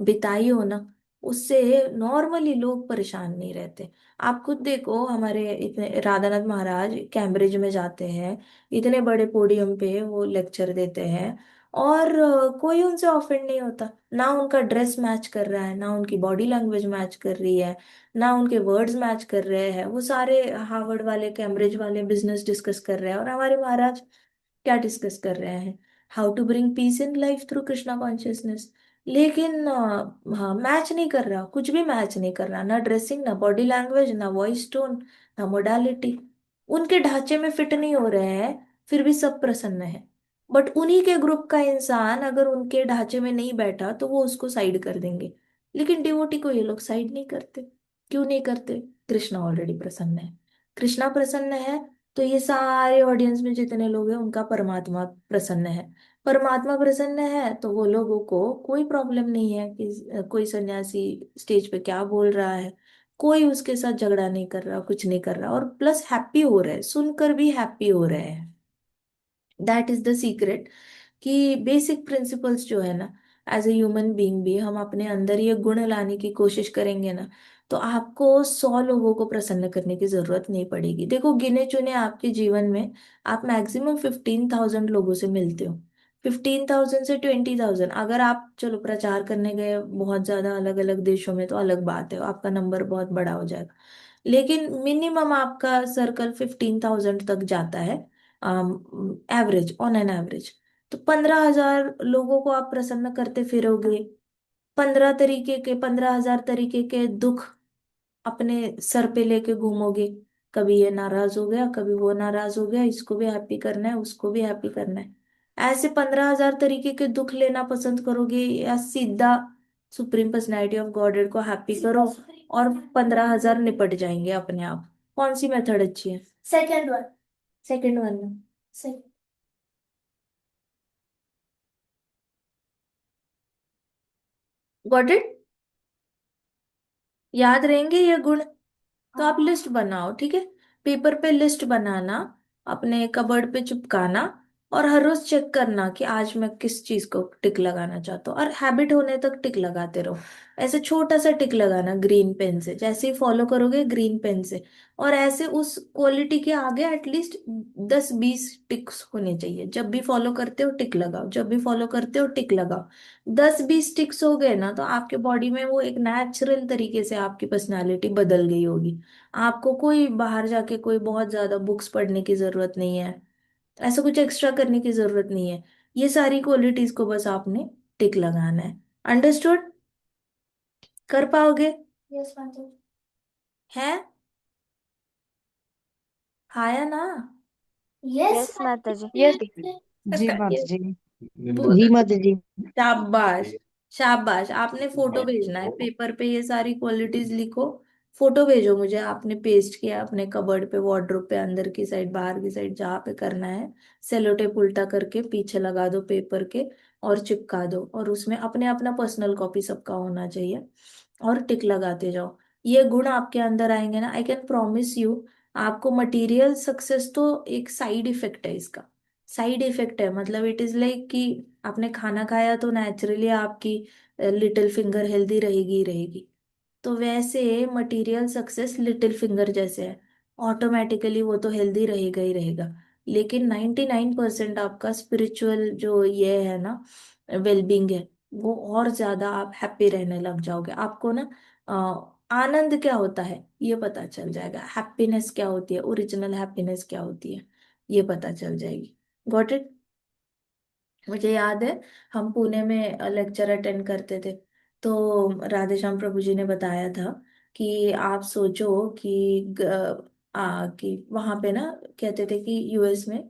बिताई हो ना, उससे नॉर्मली लोग परेशान नहीं रहते। आप खुद देखो, हमारे इतने राधानाथ महाराज कैम्ब्रिज में जाते हैं, इतने बड़े पोडियम पे वो लेक्चर देते हैं, और कोई उनसे ऑफेंड नहीं होता। ना उनका ड्रेस मैच कर रहा है, ना उनकी बॉडी लैंग्वेज मैच कर रही है, ना उनके वर्ड्स मैच कर रहे हैं। वो सारे हार्वर्ड वाले, कैम्ब्रिज वाले बिजनेस डिस्कस कर रहे हैं, और हमारे महाराज क्या डिस्कस कर रहे हैं? How to bring peace in life through Krishna consciousness. लेकिन हाँ, मैच नहीं कर रहा, कुछ भी मैच नहीं कर रहा, ना ड्रेसिंग, ना बॉडी लैंग्वेज, ना वॉइस टोन, ना मोडालिटी। उनके ढांचे में फिट नहीं हो रहे हैं, फिर भी सब प्रसन्न है। बट उन्हीं के ग्रुप का इंसान अगर उनके ढांचे में नहीं बैठा, तो वो उसको साइड कर देंगे। लेकिन डिवोटी को ये लोग साइड नहीं करते। क्यों नहीं करते? कृष्णा ऑलरेडी प्रसन्न है। कृष्णा प्रसन्न है, तो ये सारे ऑडियंस में जितने लोग हैं उनका परमात्मा प्रसन्न है। परमात्मा प्रसन्न है, तो वो लोगों को कोई प्रॉब्लम नहीं है कि कोई सन्यासी स्टेज पे क्या बोल रहा है। कोई उसके साथ झगड़ा नहीं कर रहा, कुछ नहीं कर रहा, और प्लस हैप्पी हो रहे हैं, सुनकर भी हैप्पी हो रहे हैं। That is the secret. कि बेसिक प्रिंसिपल्स जो है ना, एज ए ह्यूमन बीइंग भी हम अपने अंदर ये गुण लाने की कोशिश करेंगे ना, तो आपको 100 लोगों को प्रसन्न करने की जरूरत नहीं पड़ेगी। देखो, गिने चुने आपके जीवन में आप मैक्सिमम 15,000 लोगों से मिलते हो। 15,000 से 20,000, अगर आप चलो प्रचार करने गए बहुत ज्यादा अलग अलग देशों में, तो अलग बात है, आपका नंबर बहुत बड़ा हो जाएगा। लेकिन मिनिमम आपका सर्कल 15,000 तक जाता है, एवरेज, ऑन एन एवरेज। तो 15,000 लोगों को आप प्रसन्न करते फिरोगे। 15,000 तरीके के दुख अपने सर पे लेके घूमोगे। कभी ये नाराज हो गया, कभी वो नाराज हो गया, इसको भी हैप्पी करना है, उसको भी हैप्पी करना है। ऐसे 15,000 तरीके के दुख लेना पसंद करोगे, या सीधा सुप्रीम पर्सनैलिटी ऑफ गॉडेड को हैप्पी करो और 15,000 निपट जाएंगे अपने आप? कौन सी मेथड अच्छी है? Second one. Second one. Got it? याद रहेंगे ये गुण? तो आप लिस्ट बनाओ, ठीक है? पेपर पे लिस्ट बनाना, अपने कबर्ड पे चिपकाना, और हर रोज चेक करना कि आज मैं किस चीज को टिक लगाना चाहता हूँ, और हैबिट होने तक टिक लगाते रहो। ऐसे छोटा सा टिक लगाना ग्रीन पेन से, जैसे ही फॉलो करोगे ग्रीन पेन से, और ऐसे उस क्वालिटी के आगे एटलीस्ट 10-20 टिक्स होने चाहिए। जब भी फॉलो करते हो टिक लगाओ, जब भी फॉलो करते हो टिक लगाओ। 10-20 टिक्स हो गए ना, तो आपके बॉडी में वो एक नेचुरल तरीके से आपकी पर्सनालिटी बदल गई होगी। आपको कोई बाहर जाके कोई बहुत ज्यादा बुक्स पढ़ने की जरूरत नहीं है, ऐसा कुछ एक्स्ट्रा करने की जरूरत नहीं है। ये सारी क्वालिटीज को बस आपने टिक लगाना है। अंडरस्टूड? कर पाओगे? यस माता। है? हाया ना? यस यस माता जी। यस। जी माता ये जी। बहुत जी अच्छी। माता जी। शाबाश। शाबाश, आपने फोटो भेजना है, पेपर पे ये सारी क्वालिटीज लिखो, फोटो भेजो मुझे। आपने पेस्ट किया अपने कबर्ड पे, वार्डरोब पे, अंदर की साइड, बाहर की साइड, जहाँ पे करना है। सेलो टेप उल्टा करके पीछे लगा दो पेपर के, और चिपका दो, और उसमें अपने अपना पर्सनल कॉपी सबका होना चाहिए, और टिक लगाते जाओ। ये गुण आपके अंदर आएंगे ना, आई कैन प्रॉमिस यू, आपको मटेरियल सक्सेस तो एक साइड इफेक्ट है इसका। साइड इफेक्ट है, मतलब इट इज लाइक कि आपने खाना खाया तो नेचुरली आपकी लिटिल फिंगर हेल्दी रहेगी ही रहेगी। तो वैसे मटेरियल सक्सेस लिटिल फिंगर जैसे है, ऑटोमेटिकली वो तो हेल्दी रहेगा ही रहेगा। लेकिन 99% आपका स्पिरिचुअल जो ये है ना, वेलबींग है, वो और ज्यादा आप हैप्पी रहने लग जाओगे। आपको ना आनंद क्या होता है ये पता चल जाएगा, हैप्पीनेस क्या होती है, ओरिजिनल हैप्पीनेस क्या होती है, ये पता चल जाएगी। Got it? मुझे याद है, हम पुणे में लेक्चर अटेंड करते थे, तो राधेश्याम प्रभु जी ने बताया था कि आप सोचो कि कि वहां पे ना, कहते थे कि यूएस में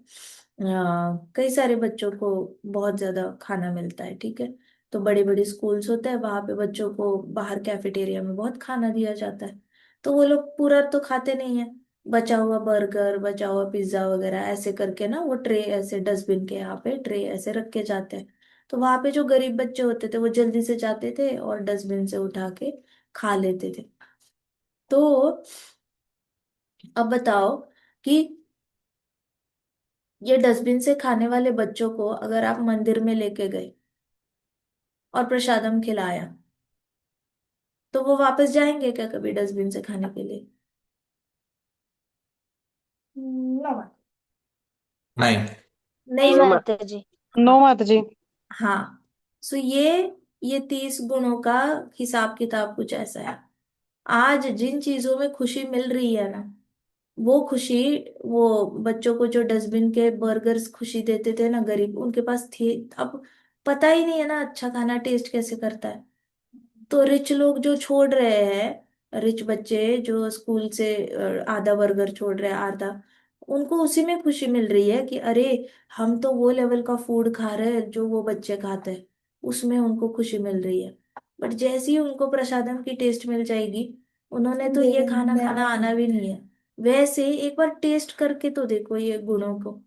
कई सारे बच्चों को बहुत ज्यादा खाना मिलता है, ठीक है। तो बड़े बड़े स्कूल्स होते हैं, वहां पे बच्चों को बाहर कैफेटेरिया में बहुत खाना दिया जाता है। तो वो लोग पूरा तो खाते नहीं है, बचा हुआ बर्गर, बचा हुआ पिज्जा वगैरह ऐसे करके ना, वो ट्रे ऐसे डस्टबिन के यहाँ पे ट्रे ऐसे रख के जाते हैं। तो वहां पे जो गरीब बच्चे होते थे वो जल्दी से जाते थे और डस्टबिन से उठा के खा लेते थे। तो अब बताओ कि ये डस्टबिन से खाने वाले बच्चों को अगर आप मंदिर में लेके गए और प्रसादम खिलाया, तो वो वापस जाएंगे क्या कभी डस्टबिन से खाने के लिए? नो। नहीं। नहीं नो जाएंगे। माता जी। हाँ। नो माता जी। हाँ। सो ये 30 गुणों का हिसाब किताब कुछ ऐसा है। आज जिन चीजों में खुशी मिल रही है ना, वो खुशी, वो बच्चों को जो डस्टबिन के बर्गर्स खुशी देते थे ना गरीब, उनके पास थी। अब पता ही नहीं है ना अच्छा खाना टेस्ट कैसे करता है। तो रिच लोग जो छोड़ रहे हैं, रिच बच्चे जो स्कूल से आधा बर्गर छोड़ रहे हैं, आधा, उनको उसी में खुशी मिल रही है कि अरे हम तो वो लेवल का फूड खा रहे हैं जो वो बच्चे खाते हैं, उसमें उनको खुशी मिल रही है। बट जैसे ही उनको प्रसादम की टेस्ट मिल जाएगी, उन्होंने तो ये खाना खाना आना भी नहीं है। वैसे एक बार टेस्ट करके तो देखो ये गुणों को,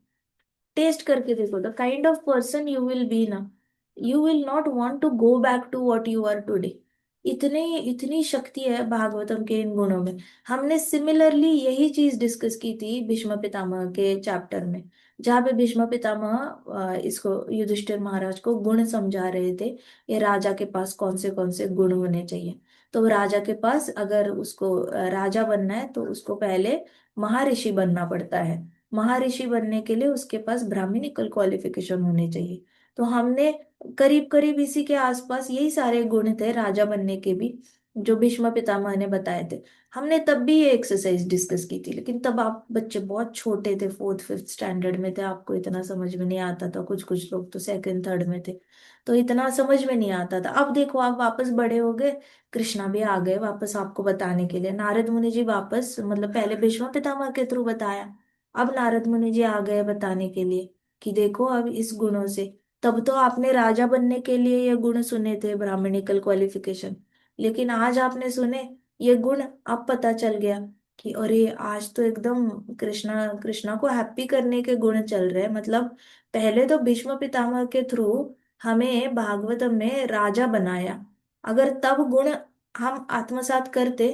टेस्ट करके देखो, the kind of person you will be ना, you will not want to go back to what you are today. इतनी इतनी शक्ति है भागवतम के इन गुणों में। हमने सिमिलरली यही चीज डिस्कस की थी भीष्म पितामह के चैप्टर में, जहाँ पे भीष्म पितामह इसको युधिष्ठिर महाराज को गुण समझा रहे थे, ये राजा के पास कौन से गुण होने चाहिए। तो राजा के पास अगर उसको राजा बनना है तो उसको पहले महर्षि बनना पड़ता है। महर्षि बनने के लिए उसके पास ब्राह्मणिकल क्वालिफिकेशन होने चाहिए। तो हमने करीब करीब इसी के आसपास यही सारे गुण थे राजा बनने के भी, जो भीष्म पितामह ने बताए थे। हमने तब भी ये एक्सरसाइज डिस्कस की थी, लेकिन तब आप बच्चे बहुत छोटे थे, फोर्थ फिफ्थ स्टैंडर्ड में थे, आपको इतना समझ में नहीं आता था। कुछ कुछ लोग तो सेकंड थर्ड में थे, तो इतना समझ में नहीं आता था। अब देखो आप वापस बड़े हो गए, कृष्णा भी आ गए वापस आपको बताने के लिए, नारद मुनि जी वापस, मतलब पहले भीष्म पितामह के थ्रू बताया, अब नारद मुनि जी आ गए बताने के लिए कि देखो अब इस गुणों से, तब तो आपने राजा बनने के लिए ये गुण सुने थे, ब्राह्मणिकल क्वालिफिकेशन, लेकिन आज आपने सुने ये गुण, अब पता चल गया कि अरे आज तो एकदम कृष्णा कृष्णा को हैप्पी करने के गुण चल रहे हैं। मतलब पहले तो भीष्म पितामह के थ्रू हमें भागवतम में राजा बनाया, अगर तब गुण हम आत्मसात करते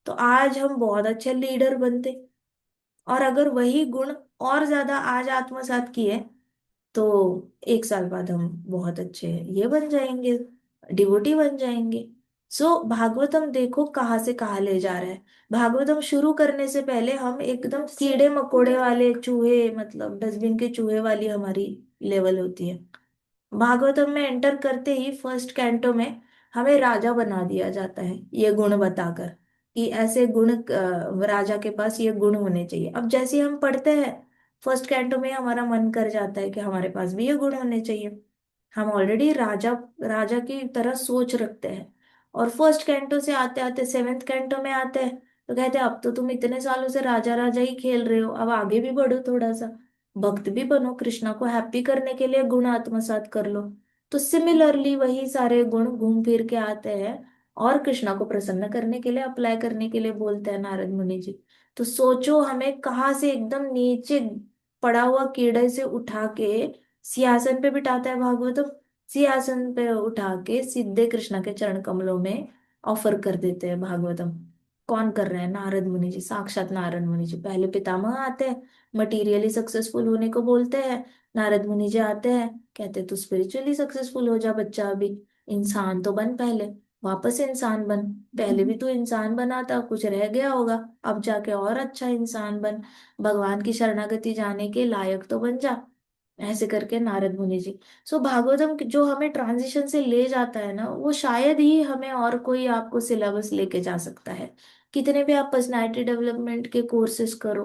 तो आज हम बहुत अच्छे लीडर बनते। और अगर वही गुण और ज्यादा आज आत्मसात किए, तो 1 साल बाद हम बहुत अच्छे ये बन जाएंगे, डिवोटी बन जाएंगे। सो भागवतम देखो कहाँ से कहाँ ले जा रहा है। भागवतम शुरू करने से पहले हम एकदम कीड़े मकोड़े वाले चूहे, मतलब डस्टबिन के चूहे वाली हमारी लेवल होती है। भागवतम में एंटर करते ही फर्स्ट कैंटो में हमें राजा बना दिया जाता है, ये गुण बताकर कि ऐसे गुण राजा के पास ये गुण होने चाहिए। अब जैसे ही हम पढ़ते हैं फर्स्ट कैंटो में, हमारा मन कर जाता है कि हमारे पास भी ये गुण होने चाहिए। हम ऑलरेडी राजा राजा की तरह सोच रखते हैं। और फर्स्ट कैंटो से आते आते सेवेंथ कैंटो में आते हैं, तो कहते हैं अब तो तुम इतने सालों से राजा राजा ही खेल रहे हो, अब आगे भी बढ़ो थोड़ा सा, भक्त भी बनो, कृष्णा को हैप्पी करने के लिए गुण आत्मसात कर लो। तो सिमिलरली वही सारे गुण घूम फिर के आते हैं और कृष्णा को प्रसन्न करने के लिए अप्लाई करने के लिए बोलते हैं नारद मुनि जी। तो सोचो हमें कहाँ से एकदम नीचे पड़ा हुआ कीड़े से उठा के सिंहासन पे बिठाता है भागवतम। सिंहासन पे उठा के सीधे कृष्णा के चरण कमलों में ऑफर कर देते हैं भागवतम। कौन कर रहे हैं? नारद मुनि जी, साक्षात नारद मुनि जी। पहले पितामह आते हैं, मटीरियली सक्सेसफुल होने को बोलते हैं। नारद मुनि जी आते हैं, कहते तू स्पिरिचुअली सक्सेसफुल हो जा बच्चा, अभी इंसान तो बन पहले, वापस इंसान बन। पहले भी तू इंसान बना था, कुछ रह गया होगा, अब जाके और अच्छा इंसान बन, भगवान की शरणागति जाने के लायक तो बन जा। ऐसे करके नारद मुनि जी। सो भागवतम जो हमें ट्रांजिशन से ले जाता है ना, वो शायद ही हमें और कोई आपको सिलेबस लेके जा सकता है। कितने भी आप पर्सनालिटी डेवलपमेंट के कोर्सेज करो,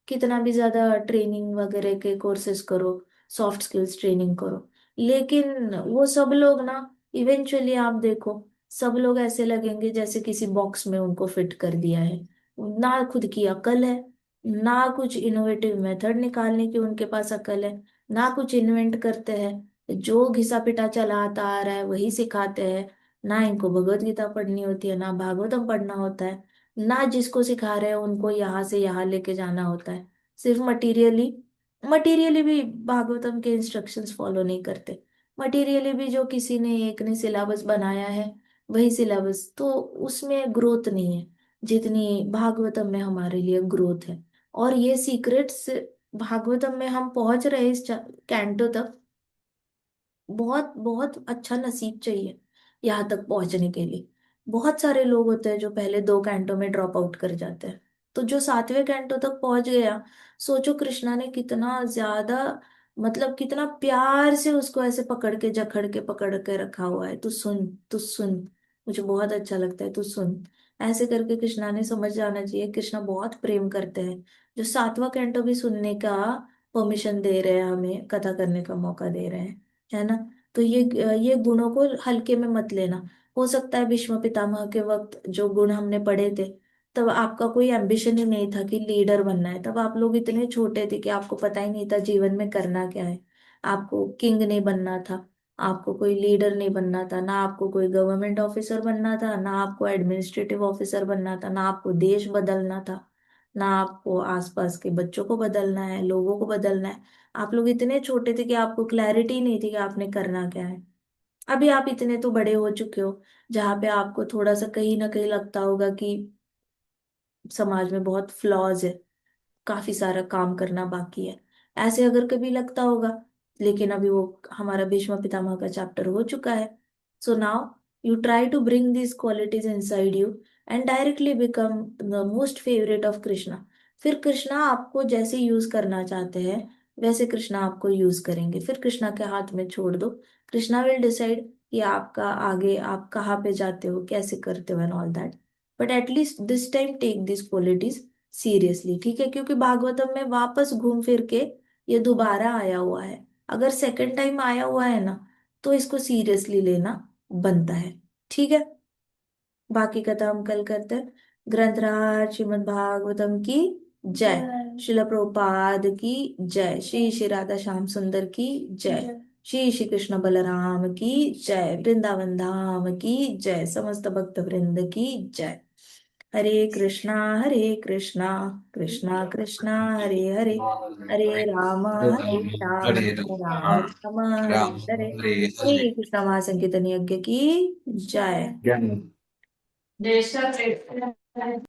कितना भी ज्यादा ट्रेनिंग वगैरह के कोर्सेज करो, सॉफ्ट स्किल्स ट्रेनिंग करो, लेकिन वो सब लोग ना, इवेंचुअली आप देखो, सब लोग ऐसे लगेंगे जैसे किसी बॉक्स में उनको फिट कर दिया है। ना खुद की अकल है, ना कुछ इनोवेटिव मेथड निकालने की उनके पास अकल है, ना कुछ इन्वेंट करते हैं, जो घिसा पिटा चला आता आ रहा है वही सिखाते हैं। ना इनको भगवत गीता पढ़नी होती है, ना भागवतम पढ़ना होता है, ना जिसको सिखा रहे हैं उनको यहाँ से यहाँ लेके जाना होता है। सिर्फ मटीरियली, मटीरियली भी भागवतम के इंस्ट्रक्शंस फॉलो नहीं करते। मटीरियली भी जो किसी ने एक ने सिलेबस बनाया है वही सिलेबस, तो उसमें ग्रोथ नहीं है जितनी भागवतम में हमारे लिए ग्रोथ है। और ये सीक्रेट्स भागवतम में हम पहुंच रहे हैं इस कैंटो तक, बहुत बहुत अच्छा नसीब चाहिए यहाँ तक पहुंचने के लिए। बहुत सारे लोग होते हैं जो पहले 2 कैंटो में ड्रॉप आउट कर जाते हैं, तो जो 7वें कैंटो तक पहुंच गया, सोचो कृष्णा ने कितना ज्यादा, मतलब कितना प्यार से उसको ऐसे पकड़ के जकड़ के पकड़ के रखा हुआ है। तू सुन, तू सुन, मुझे बहुत अच्छा लगता है, तू सुन। ऐसे करके कृष्णा ने समझ जाना चाहिए, कृष्णा बहुत प्रेम करते हैं, जो 7वां कैंटो भी सुनने का परमिशन दे रहे हैं, हमें कथा करने का मौका दे रहे हैं, है ना। तो ये गुणों को हल्के में मत लेना। हो सकता है भीष्म पितामह के वक्त जो गुण हमने पढ़े थे, तब आपका कोई एम्बिशन ही नहीं था कि लीडर बनना है, तब आप लोग इतने छोटे थे कि आपको पता ही नहीं था जीवन में करना क्या है। आपको किंग नहीं बनना था, आपको कोई लीडर नहीं बनना था, ना आपको कोई गवर्नमेंट ऑफिसर बनना था, ना आपको एडमिनिस्ट्रेटिव ऑफिसर बनना था, ना आपको देश बदलना था, ना आपको आसपास के बच्चों को बदलना है, लोगों को बदलना है। आप लोग इतने छोटे थे कि आपको क्लैरिटी नहीं थी कि आपने करना क्या है। अभी आप इतने तो बड़े हो चुके हो, जहाँ पे आपको थोड़ा सा कहीं ना कहीं लगता होगा कि समाज में बहुत फ्लॉज है, काफी सारा काम करना बाकी है, ऐसे अगर कभी लगता होगा। लेकिन अभी वो हमारा भीष्म पितामह का चैप्टर हो चुका है। So now you try to bring these qualities inside you and directly become the most favourite of Krishna. फिर कृष्णा आपको जैसे यूज करना चाहते हैं वैसे कृष्णा आपको यूज करेंगे, फिर कृष्णा के हाथ में छोड़ दो। कृष्णा विल डिसाइड कि आपका आगे आप कहाँ पे जाते हो, कैसे करते हो and all that. But at least this time take this qualities seriously, ठीक है, क्योंकि भागवतम में वापस घूम फिर के ये दोबारा आया हुआ है। अगर सेकंड टाइम आया हुआ है ना, तो इसको सीरियसली लेना बनता है, ठीक है। बाकी कथा हम कल करते हैं। ग्रंथराज श्रीमद् भागवतम की जय। जय। शिला प्रभुपाद की जय। श्री श्री राधा श्याम सुंदर की जय। जय। श्री श्री कृष्ण बलराम की जय। वृंदावन धाम की जय। समस्त भक्त वृंद की जय। हरे कृष्णा कृष्णा कृष्णा हरे हरे, हरे राम हरे राम हरे राम राम राम हरे राम हरे। हरे हरे। श्री कृष्ण महासंकीर्तन यज्ञ की जय। जय। देश का